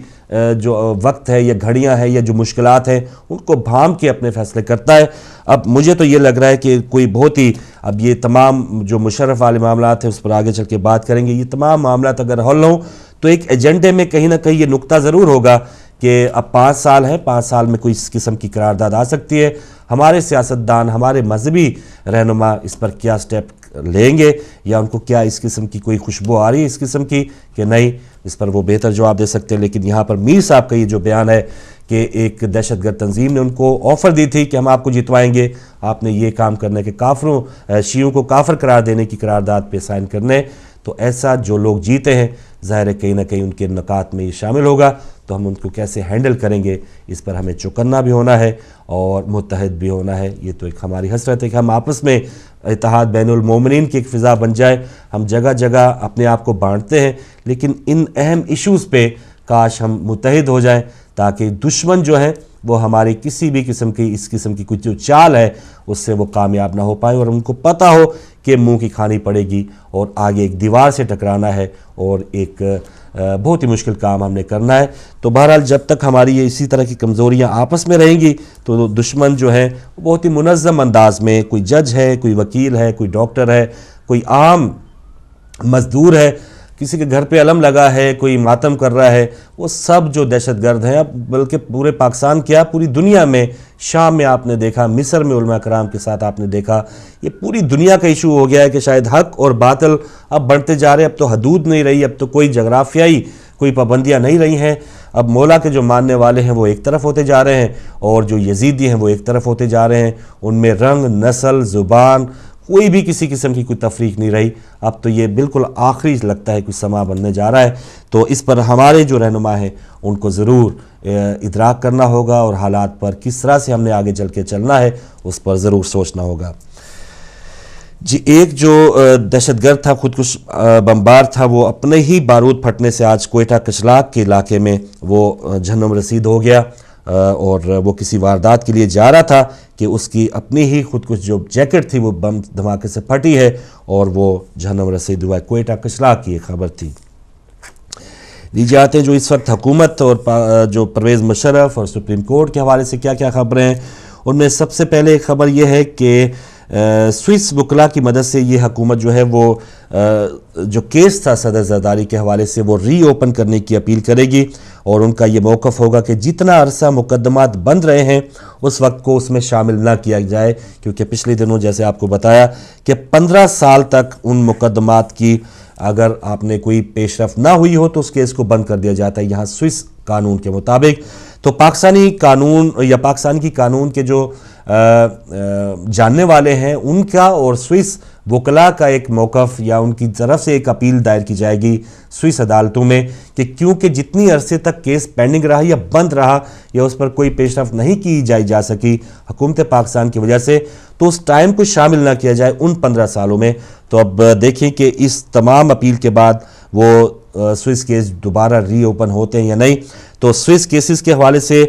جو وقت ہے یا گھڑیاں ہیں یا جو مشکلات ہیں ان کو بھام کے اپنے فیصلے کرتا ہے۔ اب مجھے تو یہ لگ رہا ہے کہ کوئی بہت ہی، اب یہ تمام جو مشرف والے معاملات ہیں اس پر آگے چل کے بات کریں گے، یہ تمام معاملات اگر حل ہوں تو ایک ایجنڈے میں کہیں نہ کہیں یہ نقطہ ضرور ہوگا کہ اب 5 سال ہے، 5 سال میں کوئی اس قسم کی قرارداد آ سکتی ہے۔ ہمارے سیاستدان، ہمارے مذہبی رہنما اس پر کیا سٹیپ لیں گے، یا ان کو کیا اس قسم کی کوئی خوشبو آ رہی ہے اس قسم کی کہ نہیں، اس پر وہ بہتر جواب دے سکتے ہیں۔ لیکن یہاں پر میر صاحب کا یہ جو بیان ہے کہ ایک دہشت گرد تنظیم نے ان کو آفر دی تھی کہ ہم آپ کو جتوائیں گے، آپ نے یہ کام کرنا ہے کہ کافروں، شیعوں کو کافر قرار دینے کی قرارداد پہ سائن کرنے، تو ایسا جو لوگ جیتے ہیں ظاہر ہے کہیں نہ کہیں ان کے نکات میں یہ شامل ہوگا، تو ہم ان کو کیسے ہینڈل کریں گے، اس پر ہمیں چوکنا بھی ہونا ہے اور متحد بھی ہونا ہے۔ یہ تو ایک ہماری حسرت ہے کہ ہم آپس میں اتحاد بین المومنین کی ایک فضا بن جائے، ہم جگہ جگہ اپنے آپ کو بانٹتے ہیں، لیکن ان اہم ایشوز پہ کاش ہم متحد ہو جائیں تاکہ دشمن جو ہیں وہ ہماری کسی بھی قسم کی اس قسم کی کچھ جو چال ہے उससे वो कामयाब ना हो पाए और उनको पता हो कि मुंह की खानी पड़ेगी और आगे एक दीवार से टकराना है और एक बहुत ही मुश्किल काम हमने करना है। तो बहरहाल जब तक हमारी ये इसी तरह की कमज़ोरियाँ आपस में रहेंगी तो दुश्मन जो है बहुत ही मुनज़्ज़म अंदाज में, कोई जज है, कोई वकील है, कोई डॉक्टर है, कोई आम मज़दूर है, किसी के घर पे अलम लगा है, कोई मातम कर रहा है, वो सब जो दहशतगर्द हैं, अब बल्कि पूरे पाकिस्तान क्या पूरी दुनिया में, शाम में आपने देखा, मिस्र में उलमा कराम के साथ आपने देखा, ये पूरी दुनिया का इशू हो गया है कि शायद हक और बातिल अब बढ़ते जा रहे हैं। अब तो हदूद नहीं रही, अब तो कोई जगराफियाई कोई पाबंदियाँ नहीं रही हैं। अब मौला के जो मानने वाले हैं वो एक तरफ होते जा रहे हैं और जो यजीदी हैं वो एक तरफ होते जा रहे हैं। उनमें रंग, नस्ल, ज़ुबान, कोई भी किसी किस्म की कोई तफरीक नहीं रही। अब तो ये बिल्कुल आखिरी लगता है कुछ समा बनने जा रहा है। तो इस पर हमारे जो रहनुमा हैं उनको ज़रूर इदराक करना होगा और हालात पर किस तरह से हमने आगे चल के चलना है उस पर ज़रूर सोचना होगा। जी, एक जो दहशतगर्द था, खुदकुश बमबार था, वो अपने ही बारूद फटने से आज कोयटा कशलाक के इलाके में वो जहन्नुम रसीद हो गया और वो किसी वारदात के लिए जा रहा था कि उसकी अपनी ही खुदकुश जो जैकेट थी वो बम धमाके से फटी है और वो जहन्नुम रसीद हुआ है। कोयटा कशलाक की एक खबर थी। लीजिए आते हैं जो इस वक्त हुकूमत और जो परवेज़ मुशर्रफ और सुप्रीम कोर्ट के हवाले से क्या क्या खबरें हैं। उनमें सबसे पहले एक खबर यह है कि स्विस वकला की मदद से ये हुकूमत जो है वो जो केस था सदर ज़रदारी के हवाले से वो री ओपन करने की अपील करेगी और उनका ये मौक़िफ़ होगा कि जितना अरसा मुकदमात बंद रहे हैं उस वक्त को उसमें शामिल ना किया जाए, क्योंकि पिछले दिनों जैसे आपको बताया कि 15 साल तक उन मुकदमात की अगर आपने कोई पेशरफ ना हुई हो तो उस केस को बंद कर दिया जाता है यहाँ स्विस कानून के मुताबिक। तो पाकिस्तानी कानून या पाकिस्तान की कानून के जो जानने वाले हैं उनका और स्विस वकला का एक मौक़िफ़ या उनकी तरफ से एक अपील दायर की जाएगी स्विस अदालतों में कि क्योंकि जितनी अरसे तक केस पेंडिंग रहा या बंद रहा या उस पर कोई पेशरफ नहीं की जा सकी हुकूमत पाकिस्तान की वजह से, तो उस टाइम को शामिल ना किया जाए उन 15 सालों में। तो अब देखें कि इस तमाम अपील के बाद वो स्विस केस दोबारा री ओपन होते हैं या नहीं। तो स्विस केसेस के हवाले से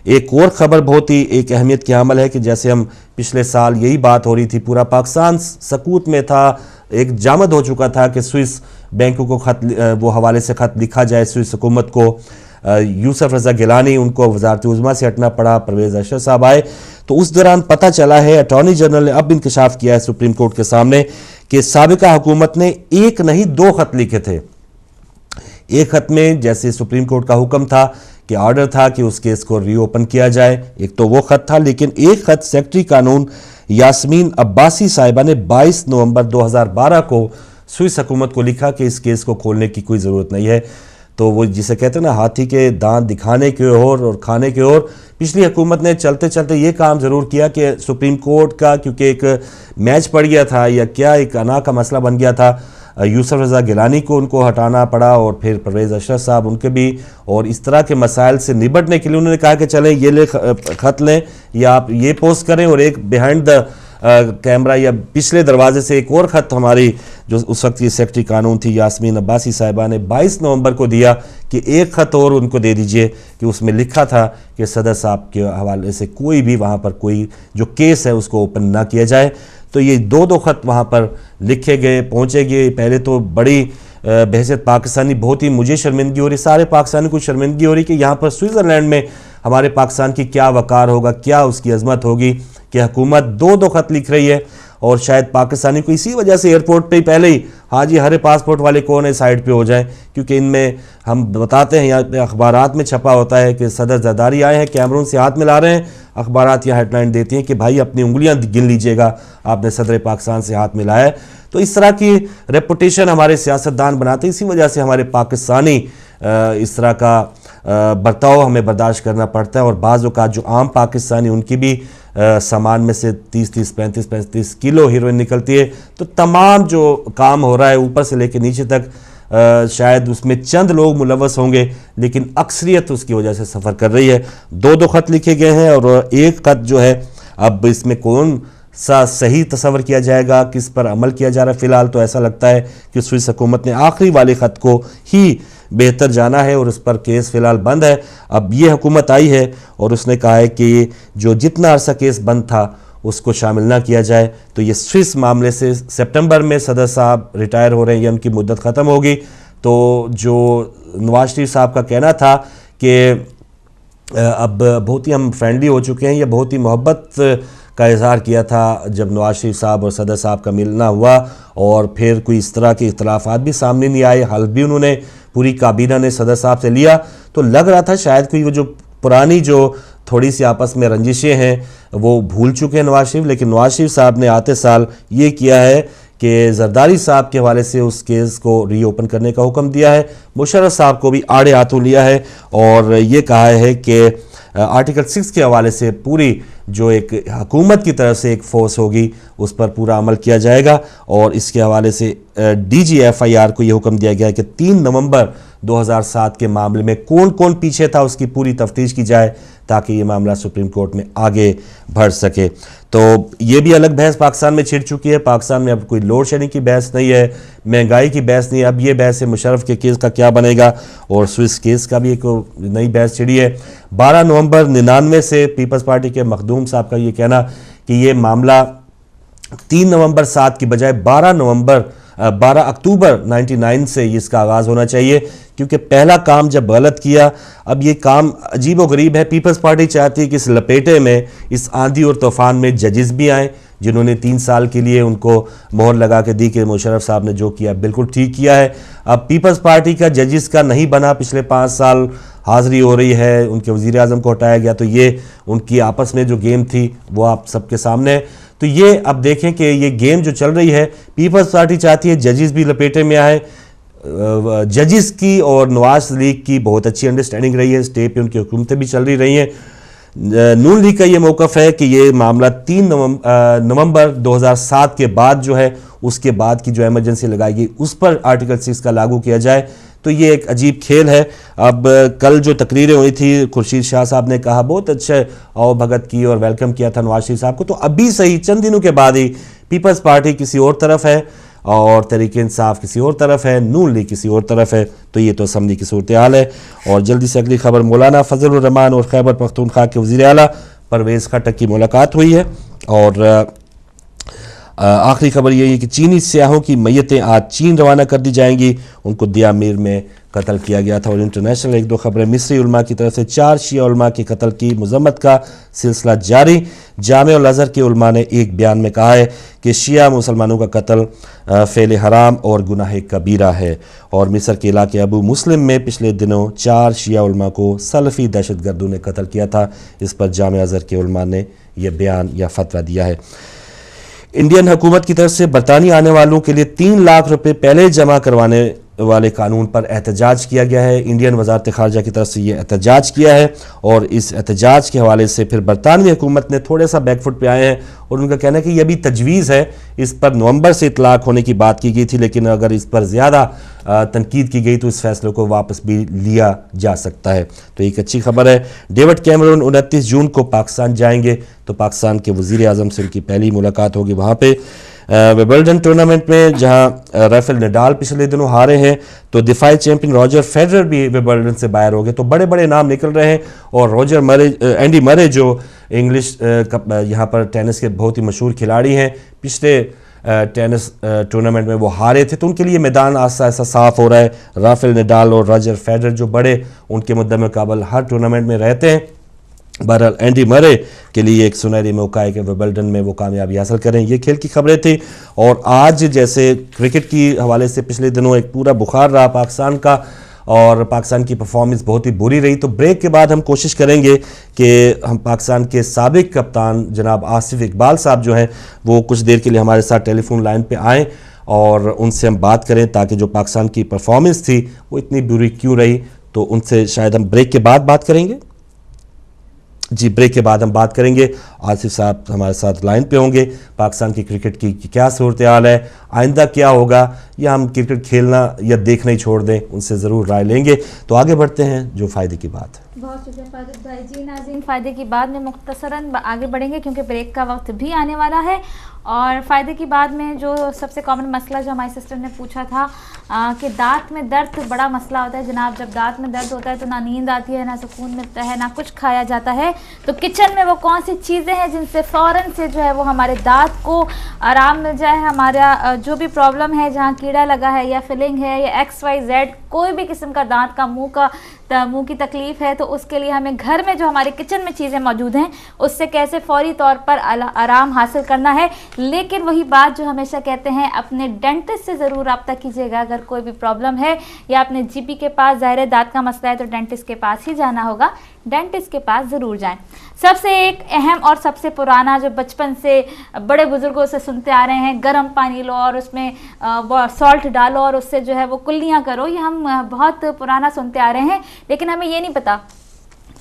एक और ख़बर बहुत ही एक अहमियत की हामिल है कि जैसे हम पिछले साल यही बात हो रही थी, पूरा पाकिस्तान सकूत में था, एक जामद हो चुका था कि स्विस बैंकों को खत वो हवाले से ख़त लिखा जाए स्विस हुकूमत को। यूसुफ रज़ा गिलानी उनको वज़ारत उज़्मा से हटना पड़ा, परवेज़ अशरफ साहब आए। तो उस दौरान पता चला है, अटॉर्नी जनरल ने अब इंकशाफ किया है सुप्रीम कोर्ट के सामने कि साबिका हुकूमत ने एक नहीं 2 ख़त लिखे थे। एक ख़त में जैसे सुप्रीम कोर्ट का हुक्म था कि ऑर्डर था कि उस केस को रीओपन किया जाए, एक तो वो ख़त था, लेकिन एक ख़त सेक्रेटरी कानून यास्मीन अब्बासी साहिबा ने 22 नवंबर 2012 को स्विस हुकूमत को लिखा कि इस केस को खोलने की कोई ज़रूरत नहीं है। तो वो जिसे कहते हैं ना हाथी के दांत दिखाने के और खाने के और, पिछली हुकूमत ने चलते चलते ये काम ज़रूर किया कि सुप्रीम कोर्ट का क्योंकि एक मैच पड़ गया था या क्या एक अना का मसला बन गया था, यूसुफ रज़ा गिलानी को उनको हटाना पड़ा और फिर परवेज़ अशरफ साहब उनके भी, और इस तरह के मसाइल से निपटने के लिए उन्होंने कहा कि चलें ये ले ख़त लें या आप ये पोस्ट करें और एक बिहाइंड द कैमरा या पिछले दरवाजे से एक और ख़त हमारी जो उस वक्त की सेक्रेटरी कानून थी यास्मीन अब्बासी साहिबा ने 22 नवंबर को दिया कि एक ख़त और उनको दे दीजिए कि उसमें लिखा था कि सदर साहब के हवाले से कोई भी वहाँ पर कोई जो केस है उसको ओपन ना किया जाए। तो ये 2 ख़त वहाँ पर लिखे गए, पहुँचे गए। पहले तो बड़ी बहसियत पाकिस्तानी बहुत ही मुझे शर्मिंदगी हो रही, सारे पाकिस्तानी को शर्मिंदगी हो रही कि यहाँ पर स्विट्ज़रलैंड में हमारे पाकिस्तान की क्या वक़ार होगा, क्या उसकी अजमत होगी कि हुकूमत 2 ख़त लिख रही है। और शायद पाकिस्तानी को इसी वजह से एयरपोर्ट पे ही पहले ही हाजी हरे पासपोर्ट वाले कौन है साइड पे हो जाएं, क्योंकि इनमें हम बताते हैं यहाँ पे अखबारात में छपा होता है कि सदर ज़रदारी आए हैं, कैमरून से हाथ मिला रहे हैं, अखबारात यह हेडलाइन देती हैं कि भाई अपनी उंगलियां गिन लीजिएगा, आपने सदर पाकिस्तान से हाथ मिलाया है। तो इस तरह की रेपुटेशन हमारे सियासतदान बनाते हैं, इसी वजह से हमारे पाकिस्तानी इस तरह का बर्ताव हमें बर्दाश्त करना पड़ता है। और बाज़ औक़ात जो आम पाकिस्तानी उनकी भी सामान में से 30-30, 35-35 किलो हीरोइन निकलती है। तो तमाम जो काम हो रहा है ऊपर से लेकर नीचे तक शायद उसमें चंद लोग मुलव्वस होंगे, लेकिन अक्सरियत उसकी वजह से सफ़र कर रही है। 2 ख़त लिखे गए हैं और एक ख़त जो है अब इसमें कौन सा सही तस्वर किया जाएगा, किस पर अमल किया जा रहा है। फ़िलहाल तो ऐसा लगता है कि स्विस हुकूमत ने आखिरी वाले ख़त को ही बेहतर जाना है और उस पर केस फ़िलहाल बंद है। अब ये हुकूमत आई है और उसने कहा है कि जो जितना अरसा केस बंद था اس کو شامل نہ کیا جائے تو یہ سوئس معاملے سے سپٹمبر میں صدر صاحب ریٹائر ہو رہے ہیں یا ان کی مدت ختم ہوگی. تو جو نواز شریف صاحب کا کہنا تھا کہ اب بہت ہی ہم فرینڈلی ہو چکے ہیں, یا بہت ہی محبت کا اظہار کیا تھا جب نواز شریف صاحب اور صدر صاحب کا ملنا ہوا, اور پھر کوئی اس طرح کے اختلافات بھی سامنے نہیں آئے, حلف بھی انہوں نے پوری کابینہ نے صدر صاحب سے لیا. تو لگ رہا تھا شاید کوئی وہ جو پرانی جو تھوڑی سی آپس میں رنجشیں ہیں وہ بھول چکے ہیں نواز شریف, لیکن نواز شریف صاحب نے آتے سال یہ کیا ہے کہ زرداری صاحب کے حوالے سے اس کیس کو ری اوپن کرنے کا حکم دیا ہے. مشرف صاحب کو بھی آڑے ہاتھوں لیا ہے اور یہ کہا ہے کہ آرٹیکل 6 کے حوالے سے پوری جو ایک حکومت کی طرف سے ایک فورس ہوگی اس پر پورا عمل کیا جائے گا. اور اس کے حوالے سے D G F I R کو یہ حکم دیا گیا ہے کہ 3 نومبر 2007 کے معاملے میں کون کون پیچھے تھا اس کی پوری تفتیش کی جائے تاکہ یہ معاملہ سپریم کورٹ میں آگے بڑھ سکے. تو یہ بھی الگ بحث پاکستان میں چھڑ چکی ہے. پاکستان میں اب کوئی لوڈ شیڈنگ کی بحث نہیں ہے, مہنگائی کی بحث نہیں ہے, اب یہ بحث ہے مشرف کے کیس کا کیا بنے گا, اور سوئس کیس کا بھی ایک نئی بحث چھڑی ہے. 12 نومبر 99 سے پیپلز پارٹی کے مخدوم صاحب کا یہ کہنا کہ یہ معاملہ 3 نومبر 7 کی بجائے 12 اکتوبر 99 سے اس کا آغاز ہونا چاہیے, کیونکہ پہلا کام جب غلط کیا, اب یہ کام عجیب و غریب ہے. پیپلز پارٹی چاہتی ہے کہ اس لپیٹے میں, اس آندھی اور طوفان میں ججز بھی آئیں جنہوں نے 3 سال کے لیے ان کو مہر لگا کے دی کہ مشرف صاحب نے جو کیا بالکل ٹھیک کیا ہے. اب پیپلز پارٹی کا ججز کا نہیں بنا, پچھلے 5 سال حاضری ہو رہی ہے, ان کے وزیر اعظم کو ہٹایا گیا, تو یہ ان کی آپس میں جو گیم تھی وہ آپ سب کے سامنے ہے. تو یہ اب دیکھیں کہ یہ گیم جو چل رہی ہے, پیپلز پارٹی چاہتی ہے ججز بھی لپیٹے میں آئے. ججز کی اور نواز لیگ کی بہت اچھی انڈرسٹینڈنگ رہی ہے, اسٹے پہ ان کی حکومتیں بھی چل رہی ہیں. نون لیگ کا یہ موقف ہے کہ یہ معاملہ 3 نومبر 2007 کے بعد جو ہے, اس کے بعد کی جو ایمرجنسی لگائی گئی اس پر آرٹیکل 6 کا لاگو کیا جائے. تو یہ ایک عجیب کھیل ہے. اب کل جو تقریریں ہوئی تھی, خورشید شاہ صاحب نے کہا بہت اچھے آؤ بھگت کی اور ویلکم کیا تھا نواز شریف صاحب کو, تو ابھی صحیح چند دنوں کے بعد ہی پیپلز پارٹی کسی اور طرف ہے اور تحریک انصاف کسی اور طرف ہے, نون لیگ کسی اور طرف ہے. تو یہ تو اسمبلی کی صورتحال ہے. اور جلدی سے اگلی خبر, مولانا فضل الرحمان اور خیبر پختونخوا کے وزیر اعلیٰ پرویز خٹک کی ملاقات ہوئی ہے. اور آخری خبر یہ ہے کہ چینی سیاحوں کی میتیں آج چین روانہ کر دی جائیں گی, ان کو دیا میر میں قتل کیا گیا تھا. اور انٹرنیشنل 1-2 خبریں, مصری علماء کی طرف سے 4 شیعہ علماء کے قتل کی مذمت کا سلسلہ جاری. جامع الازہر کے علماء نے ایک بیان میں کہا ہے کہ شیعہ مسلمانوں کا قتل فعل حرام اور گناہ کبیرہ ہے. اور مصر کے علاقے ابو مسلم میں پچھلے دنوں 4 شیعہ علماء کو سلفی دہشت گردوں نے قتل کیا تھا. اس پر جامع الازہر کے علماء نے یہ بیان یا فتویٰ دیا ہے. انڈین حکومت کی طرف سے برطانیہ آنے والوں کے لیے 3 لاکھ روپے پہلے جمع کروانے والے قانون پر احتجاج کیا گیا ہے. انڈین وزارت خارجہ کی طرف سے یہ احتجاج کیا ہے, اور اس احتجاج کے حوالے سے پھر برطانوی حکومت نے تھوڑے سا بیک فٹ پہ آئے ہیں, اور ان کا کہنا ہے کہ یہ بھی تجویز ہے, اس پر نومبر سے اطلاق ہونے کی بات کی گئی تھی, لیکن اگر اس پر زیادہ تنقید کی گئی تو اس فیصلے کو واپس بھی لیا جا سکتا ہے. تو ایک اچھی خبر ہے. ڈیوڈ کیمرون 29 جون کو پاکستان جائیں گے, تو پاکستان کے وزیر اعظم سے ان کی پہلی ملاقات ہوگی وہاں پہ. ویمبلڈن ٹورنامنٹ میں جہاں رافیل نڈال پچھلے دنوں ہارے ہیں, تو دفاعی چیمپئن روجر فیڈرر بھی ویمبلڈن سے باہر ہو گئے. تو بڑے بڑے نام نکل رہے ہیں, اور اینڈی مرے جو انگلش یہاں پر ٹینس کے بہت ہی مشہور کھلاڑی ہیں, پچھلے ٹینس ٹورنامنٹ میں وہ ہارے تھے, تو ان کے لیے میدان آہستہ آہستہ صاف ہو رہا ہے. رافیل نڈال اور روجر فیڈرر جو بڑے ان کے مدعا مقابل ہر ٹورنامنٹ میں رہتے ہیں. بہرحال اینڈی مرے کے لیے ایک سنہری موقع ہے کہ ویمبلڈن میں وہ کامیابی حاصل کریں. یہ کھیل کی خبریں تھیں. اور آج جیسے کرکٹ کی حوالے سے پچھلے دنوں ایک پورا بخار رہا پاکستان کا, اور پاکستان کی پرفارمنس بہت ہی بری رہی. تو بریک کے بعد ہم کوشش کریں گے کہ ہم پاکستان کے سابق کپتان جناب آصف اقبال صاحب جو ہیں وہ کچھ دیر کے لیے ہمارے ساتھ ٹیلی فون لائن پہ آئیں, اور ان سے ہم بات کریں تاکہ جو پاکستان کی پرفارمنس تھی وہ اتنی بری کیوں رہی. تو ان سے شاید ہم بریک کے بعد بات کریں گے. جی, بریک کے بعد ہم بات کریں گے. آصف صاحب ہمارے ساتھ لائن پہ ہوں گے. پاکستان کی کرکٹ کی کیا صورتحال ہے, آئندہ کیا ہوگا, یا ہم کرکٹ کھیلنا یا دیکھنا ہی چھوڑ دیں, ان سے ضرور رائے لیں گے. تو آگے بڑھتے ہیں جو فائدے کی بات ہے. बहुत शुक्रिया फारिद भाई। जी नाज़रीन, फ़ायदे की बात में मुख्तसरन आगे बढ़ेंगे क्योंकि ब्रेक का वक्त भी आने वाला है। और फ़ायदे की बात में जो सबसे कॉमन मसला जो हमारी सिस्टर ने पूछा था कि दांत में दर्द बड़ा मसला होता है जनाब। जब दांत में दर्द होता है तो ना नींद आती है, ना सुकून मिलता है, ना कुछ खाया जाता है। तो किचन में वो कौन सी चीज़ें हैं जिनसे फ़ौरन से जो है वो हमारे दांत को आराम मिल जाए, हमारा जो भी प्रॉब्लम है, जहाँ कीड़ा लगा है या फिलिंग है या XYZ कोई भी किस्म का दांत का मुंह की तकलीफ़ है, तो उसके लिए हमें घर में जो हमारे किचन में चीज़ें मौजूद हैं उससे कैसे फौरी तौर पर आराम हासिल करना है। लेकिन वही बात जो हमेशा कहते हैं, अपने डेंटिस्ट से ज़रूर रब्ता कीजिएगा अगर कोई भी प्रॉब्लम है, या अपने GP के पास। ज़ाहिर है दांत का मसला है तो डेंटिस्ट के पास ही जाना होगा, डेंटिस्ट के पास ज़रूर जाएं। सबसे एक अहम और सबसे पुराना जो बचपन से बड़े बुज़ुर्गों से सुनते आ रहे हैं, गर्म पानी लो और उसमें सॉल्ट डालो और उससे जो है वो कुल्लियाँ करो, ये हम बहुत पुराना सुनते आ रहे हैं। लेकिन हमें ये नहीं पता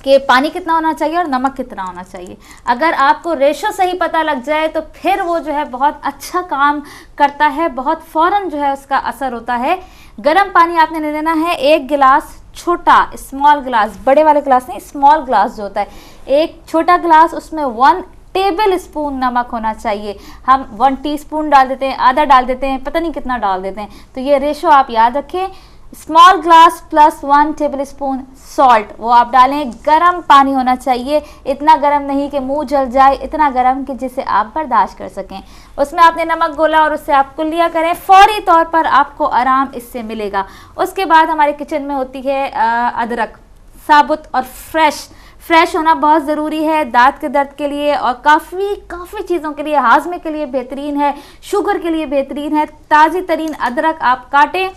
कि पानी कितना होना चाहिए और नमक कितना होना चाहिए। अगर आपको रेशो सही पता लग जाए तो फिर वो जो है बहुत अच्छा काम करता है, बहुत फ़ौरन जो है उसका असर होता है। गर्म पानी आपने ले लेना है 1 गिलास, छोटा स्मॉल ग्लास, बड़े वाले ग्लास नहीं, स्मॉल ग्लास जो होता है, एक छोटा ग्लास, उसमें 1 टेबल स्पून नमक होना चाहिए। हम 1 टीस्पून डाल देते हैं, आधा डाल देते हैं, पता नहीं कितना डाल देते हैं। तो ये रेशो आप याद रखें, small glass plus 1 table spoon salt, वो आप डालें। गर्म पानी होना चाहिए, इतना गर्म नहीं कि मुंह जल जाए, इतना गर्म कि जिसे आप बर्दाश्त कर सकें। उसमें आपने नमक घोला और उससे आप कुल्लियाँ करें, फौरी तौर पर आपको आराम इससे मिलेगा। उसके बाद हमारे किचन में होती है अदरक, साबुत और फ्रेश होना बहुत ज़रूरी है दांत के दर्द के लिए, और काफ़ी चीज़ों के लिए, हाजमे के लिए बेहतरीन है, शुगर के लिए बेहतरीन है। ताज़ी तरीन अदरक आप काटें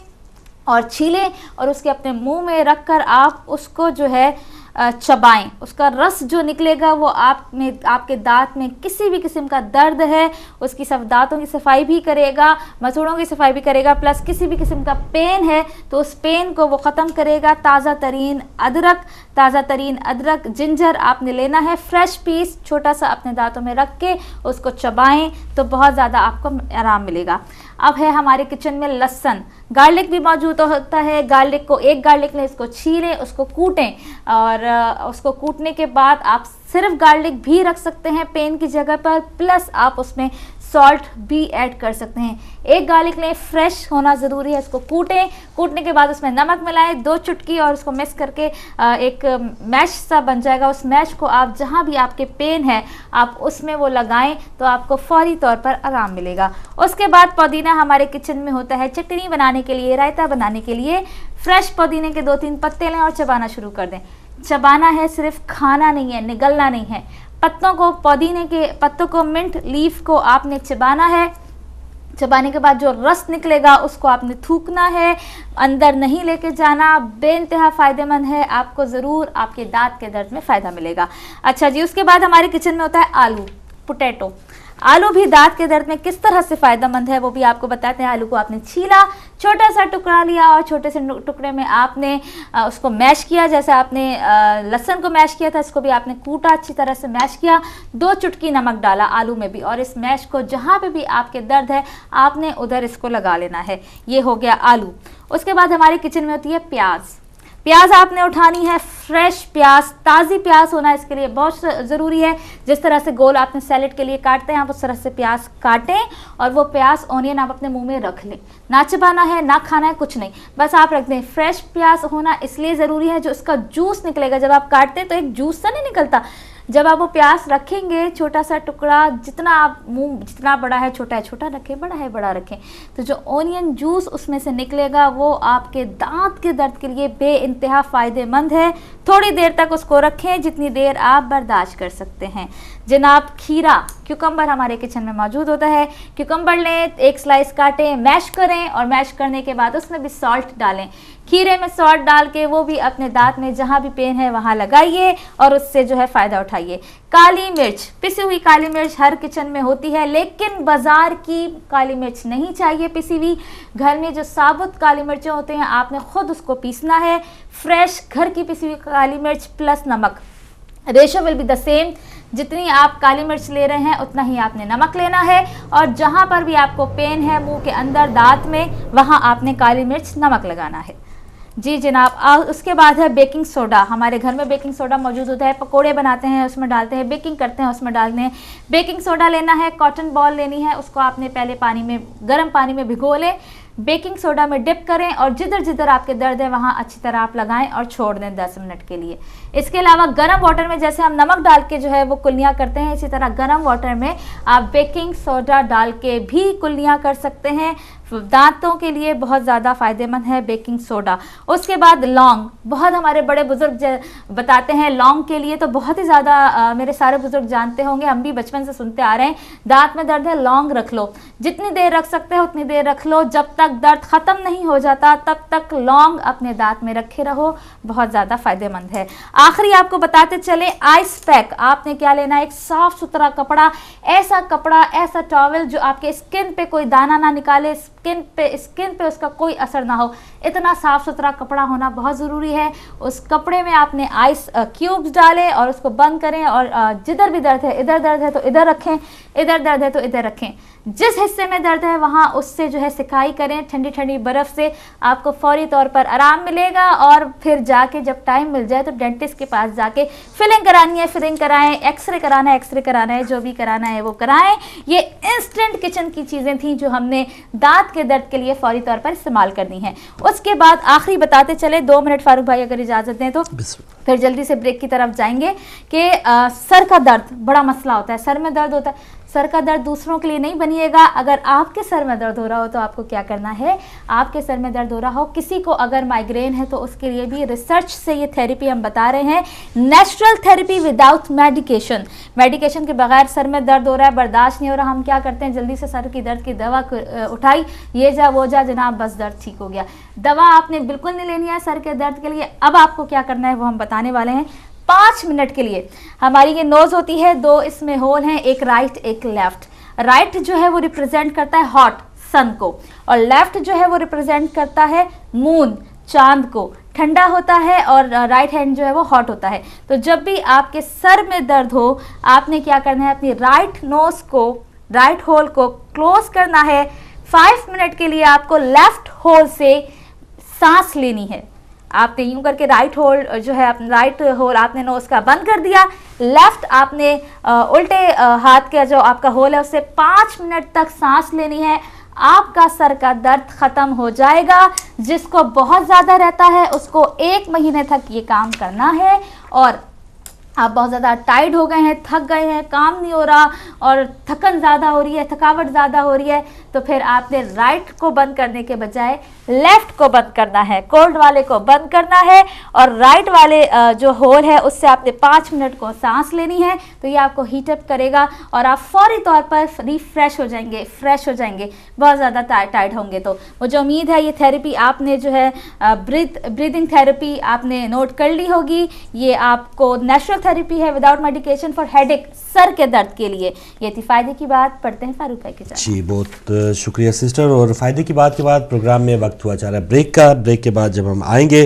और छीलें और उसके अपने मुंह में रखकर आप उसको जो है चबाएं। उसका रस जो निकलेगा वो आपके दांत में किसी भी किस्म का दर्द है उसकी सब दांतों की सफाई भी करेगा, मसूड़ों की सफाई भी करेगा, प्लस किसी भी किस्म का पेन है तो उस पेन को वो ख़त्म करेगा। ताज़ा तरीन अदरक, जिंजर आपने लेना है, फ्रेश पीस छोटा सा अपने दांतों में रख के उसको चबाएं तो बहुत ज़्यादा आपको आराम मिलेगा। अब है हमारे किचन में लहसुन, गार्लिक भी मौजूद होता है। गार्लिक को 1 गार्लिक लें, इसको छीलें, उसको कूटें, और उसको कूटने के बाद आप सिर्फ गार्लिक भी रख सकते हैं पेन की जगह पर, प्लस आप उसमें सॉल्ट भी ऐड कर सकते हैं। 1 गार्लिक लें, फ्रेश होना ज़रूरी है, इसको कूटने के बाद उसमें नमक मिलाएं 2 चुटकी और उसको मिक्स करके एक मैश सा बन जाएगा। उस मैश को आप जहां भी आपके पेन है आप उसमें वो लगाएं तो आपको फौरी तौर पर आराम मिलेगा। उसके बाद पुदीना हमारे किचन में होता है चटनी बनाने के लिए, रायता बनाने के लिए। फ्रेश पुदीने के 2-3 पत्ते लें और चबाना शुरू कर दें। चबाना है, सिर्फ खाना नहीं है, निगलना नहीं है। पुदीने के पत्तों को, मिंट लीफ को आपने चबाना है। चबाने के बाद जो रस निकलेगा उसको आपने थूकना है, अंदर नहीं लेके जाना। बेइंतहा फ़ायदेमंद है, आपको ज़रूर आपके दांत के दर्द में फ़ायदा मिलेगा। अच्छा जी, उसके बाद हमारे किचन में होता है आलू, पोटैटो। आलू भी दांत के दर्द में किस तरह से फ़ायदेमंद है वो भी आपको बताते हैं। आलू को आपने छीला, छोटा सा टुकड़ा लिया और छोटे से टुकड़े में आपने उसको मैश किया, जैसे आपने लहसुन को मैश किया था, इसको भी आपने कूटा, अच्छी तरह से मैश किया। 2 चुटकी नमक डाला आलू में भी, और इस मैश को जहाँ पे भी आपके दर्द है आपने उधर इसको लगा लेना है। ये हो गया आलू। उसके बाद हमारे किचन में होती है प्याज आपने उठानी है, फ्रेश प्याज, ताज़ी प्याज होना इसके लिए बहुत ज़रूरी है। जिस तरह से गोल आपने सैलेड के लिए काटते हैं आप उस तरह से प्याज काटें, और वो प्याज ऑनियन आप अपने मुंह में रख लें। ना चबाना है, ना खाना है, कुछ नहीं, बस आप रख दें। फ्रेश प्याज होना इसलिए ज़रूरी है, जो इसका जूस निकलेगा जब आप काटते हैं तो एक जूस सा नहीं निकलता। जब आप वो प्याज रखेंगे, छोटा सा टुकड़ा, जितना आप मुंह जितना बड़ा है छोटा रखें, बड़ा है बड़ा रखें, तो जो ऑनियन जूस उसमें से निकलेगा वो आपके दांत के दर्द के लिए बेइंतहा फ़ायदेमंद है। थोड़ी देर तक उसको रखें, जितनी देर आप बर्दाश्त कर सकते हैं। जनाब खीरा, क्यूकम्बर हमारे किचन में मौजूद होता है। क्यूकम्बर लें, 1 स्लाइस काटें, मैश करें, और मैश करने के बाद उसमें भी सॉल्ट डालें। खीरे में सॉल्ट डाल के वो भी अपने दांत में जहाँ भी पेन है वहाँ लगाइए और उससे जो है फ़ायदा उठाइए। काली मिर्च, पिसी हुई काली मिर्च हर किचन में होती है, लेकिन बाज़ार की काली मिर्च नहीं चाहिए पिसी हुई। घर में जो साबुत काली मिर्चें होते हैं आपने ख़ुद उसको पीसना है। फ्रेश घर की पिसी हुई काली मिर्च प्लस नमक, ratio will be the same. जितनी आप काली मिर्च ले रहे हैं उतना ही आपने नमक लेना है, और जहाँ पर भी आपको पेन है मुंह के अंदर, दांत में, वहाँ आपने काली मिर्च, नमक लगाना है। जी जनाब, उसके बाद है बेकिंग सोडा। हमारे घर में बेकिंग सोडा मौजूद होता है, पकोड़े बनाते हैं उसमें डालते हैं, बेकिंग करते हैं उसमें डालते हैं। बेकिंग सोडा लेना है, कॉटन बॉल लेनी है, उसको आपने पहले पानी में, गर्म पानी में भिगो लें, बेकिंग सोडा में डिप करें और जिधर जिधर आपके दर्द है वहाँ अच्छी तरह आप लगाएं और छोड़ दें 10 मिनट के लिए। इसके अलावा गर्म वाटर में जैसे हम नमक डाल के जो है वो कुल्लियाँ करते हैं, इसी तरह गर्म वाटर में आप बेकिंग सोडा डाल के भी कुल्लियाँ कर सकते हैं। दांतों के लिए बहुत ज़्यादा फ़ायदेमंद है बेकिंग सोडा। उसके बाद लौंग, बहुत हमारे बड़े बुजुर्ग बताते हैं लौंग के लिए, तो बहुत ही ज़्यादा मेरे सारे बुजुर्ग जानते होंगे, हम भी बचपन से सुनते आ रहे हैं, दांत में दर्द है लौंग रख लो, जितनी देर रख सकते हो उतनी देर रख लो, जब तक दर्द ख़त्म नहीं हो जाता तब तक लौंग अपने दांत में रखे रहो, बहुत ज़्यादा फ़ायदेमंद है। आखिरी आपको बताते चले, आइस पैक आपने क्या लेना है, एक साफ़ सुथरा कपड़ा, ऐसा कपड़ा, ऐसा टॉवल जो आपके स्किन पे कोई दाना ना निकाले, स्किन पे उसका कोई असर ना हो, इतना साफ सुथरा कपड़ा होना बहुत ज़रूरी है। उस कपड़े में आपने आइस क्यूब्स डालें और उसको बंद करें और जिधर भी दर्द है, इधर दर्द है तो इधर रखें, इधर दर्द है तो इधर रखें, जिस हिस्से में दर्द है वहाँ उससे जो है सिकाई करें ठंडी ठंडी बर्फ़ से, आपको फौरी तौर पर आराम मिलेगा। और फिर जाके जब टाइम मिल जाए तो डेंटिस्ट के पास जाके फिलिंग करानी है फिलिंग कराएं, एक्सरे कराना है एक्सरे कराना है, जो भी कराना है वो कराएं। ये इंस्टेंट किचन की चीज़ें थी जो हमने दांत के दर्द के लिए फौरी तौर पर इस्तेमाल करनी है। उसके बाद आखिरी बताते चले, 2 मिनट फारूक भाई अगर इजाज़त दें तो फिर जल्दी से ब्रेक की तरफ जाएंगे कि सर का दर्द बड़ा मसला होता है, सर में दर्द होता है। सर का दर्द दूसरों के लिए नहीं बनिएगा, अगर आपके सर में दर्द हो रहा हो तो आपको क्या करना है, आपके सर में दर्द हो रहा हो, किसी को अगर माइग्रेन है तो उसके लिए भी रिसर्च से ये थेरेपी हम बता रहे हैं, natural therapy without medication. Medication के बगैर सर में दर्द हो रहा है, बर्दाश्त नहीं हो रहा, हम क्या करते हैं, जल्दी से सर की दर्द की दवा उठाई, ये जा वो जा जनाब, बस दर्द ठीक हो गया। दवा आपने बिल्कुल नहीं लेनी है सर के दर्द के लिए। अब आपको क्या करना है वो हम बताने वाले हैं। 5 मिनट के लिए हमारी ये नोज़ होती है, 2 इसमें होल हैं, एक राइट एक लेफ्ट। राइट जो है वो रिप्रेजेंट करता है हॉट सन को और लेफ्ट जो है वो रिप्रेजेंट करता है मून चांद को, ठंडा होता है, और राइट हैंड जो है वो हॉट होता है। तो जब भी आपके सर में दर्द हो आपने क्या करना है, अपनी राइट नोज़ को, राइट होल को क्लोज करना है। 5 मिनट के लिए आपको लेफ्ट होल से सांस लेनी है। आपने यूं करके राइट होल जो है, राइट होल आपने नोज का बंद कर दिया, लेफ्ट आपने उल्टे हाथ का जो आपका होल है उससे 5 मिनट तक सांस लेनी है। आपका सर का दर्द ख़त्म हो जाएगा। जिसको बहुत ज़्यादा रहता है उसको 1 महीने तक ये काम करना है। और आप बहुत ज़्यादा टाइड हो गए हैं, थक गए हैं, काम नहीं हो रहा और थकन ज़्यादा हो रही है, थकावट ज़्यादा हो रही है, तो फिर आपने राइट को बंद करने के बजाय लेफ़्ट को बंद करना है, कोल्ड वाले को बंद करना है और राइट वाले जो होल है उससे आपने 5 मिनट को सांस लेनी है। तो ये आपको हीटअप करेगा और आप फौरी तौर पर रिफ्रेश हो जाएंगे, फ्रेश हो जाएंगे। बहुत ज़्यादा टाइड होंगे तो मुझे उम्मीद है ये थेरेपी आपने जो है ब्रीदिंग थेरेपी आपने नोट कर ली होगी। ये आपको नेचुरल थेरेपी है without medication for headache, sir के दर्द के लिए। ये थी फ़ायदे की बात। पढ़ते हैं फारूक भाई के साथ। जी बहुत शुक्रिया सिस्टर। और फ़ायदे की बात के बाद प्रोग्राम में वक्त हुआ जा रहा है ब्रेक का। ब्रेक के बाद जब हम आएंगे,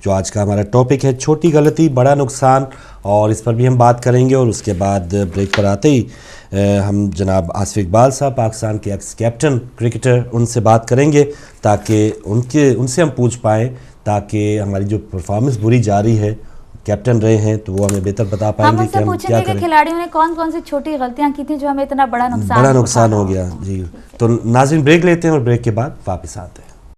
जो आज का हमारा टॉपिक है छोटी गलती बड़ा नुकसान, और इस पर भी हम बात करेंगे। और उसके बाद ब्रेक पर आते ही हम जनाब आसिफ इकबाल साहब, पाकिस्तान के एक्स कैप्टन क्रिकेटर, उनसे बात करेंगे ताकि उनसे हम पूछ पाएँ, ताकि हमारी जो परफॉर्मेंस बुरी जा रही है, कैप्टन रहे हैं, तो वो हमें बेहतर बता पाएंगे कि हम क्या करें। खिलाड़ियों ने कौन कौन सी छोटी गलतियां की थी जो हमें इतना बड़ा नुकसान हो गया। जी तो नाज़रीन ब्रेक लेते हैं और ब्रेक के बाद वापस आते हैं।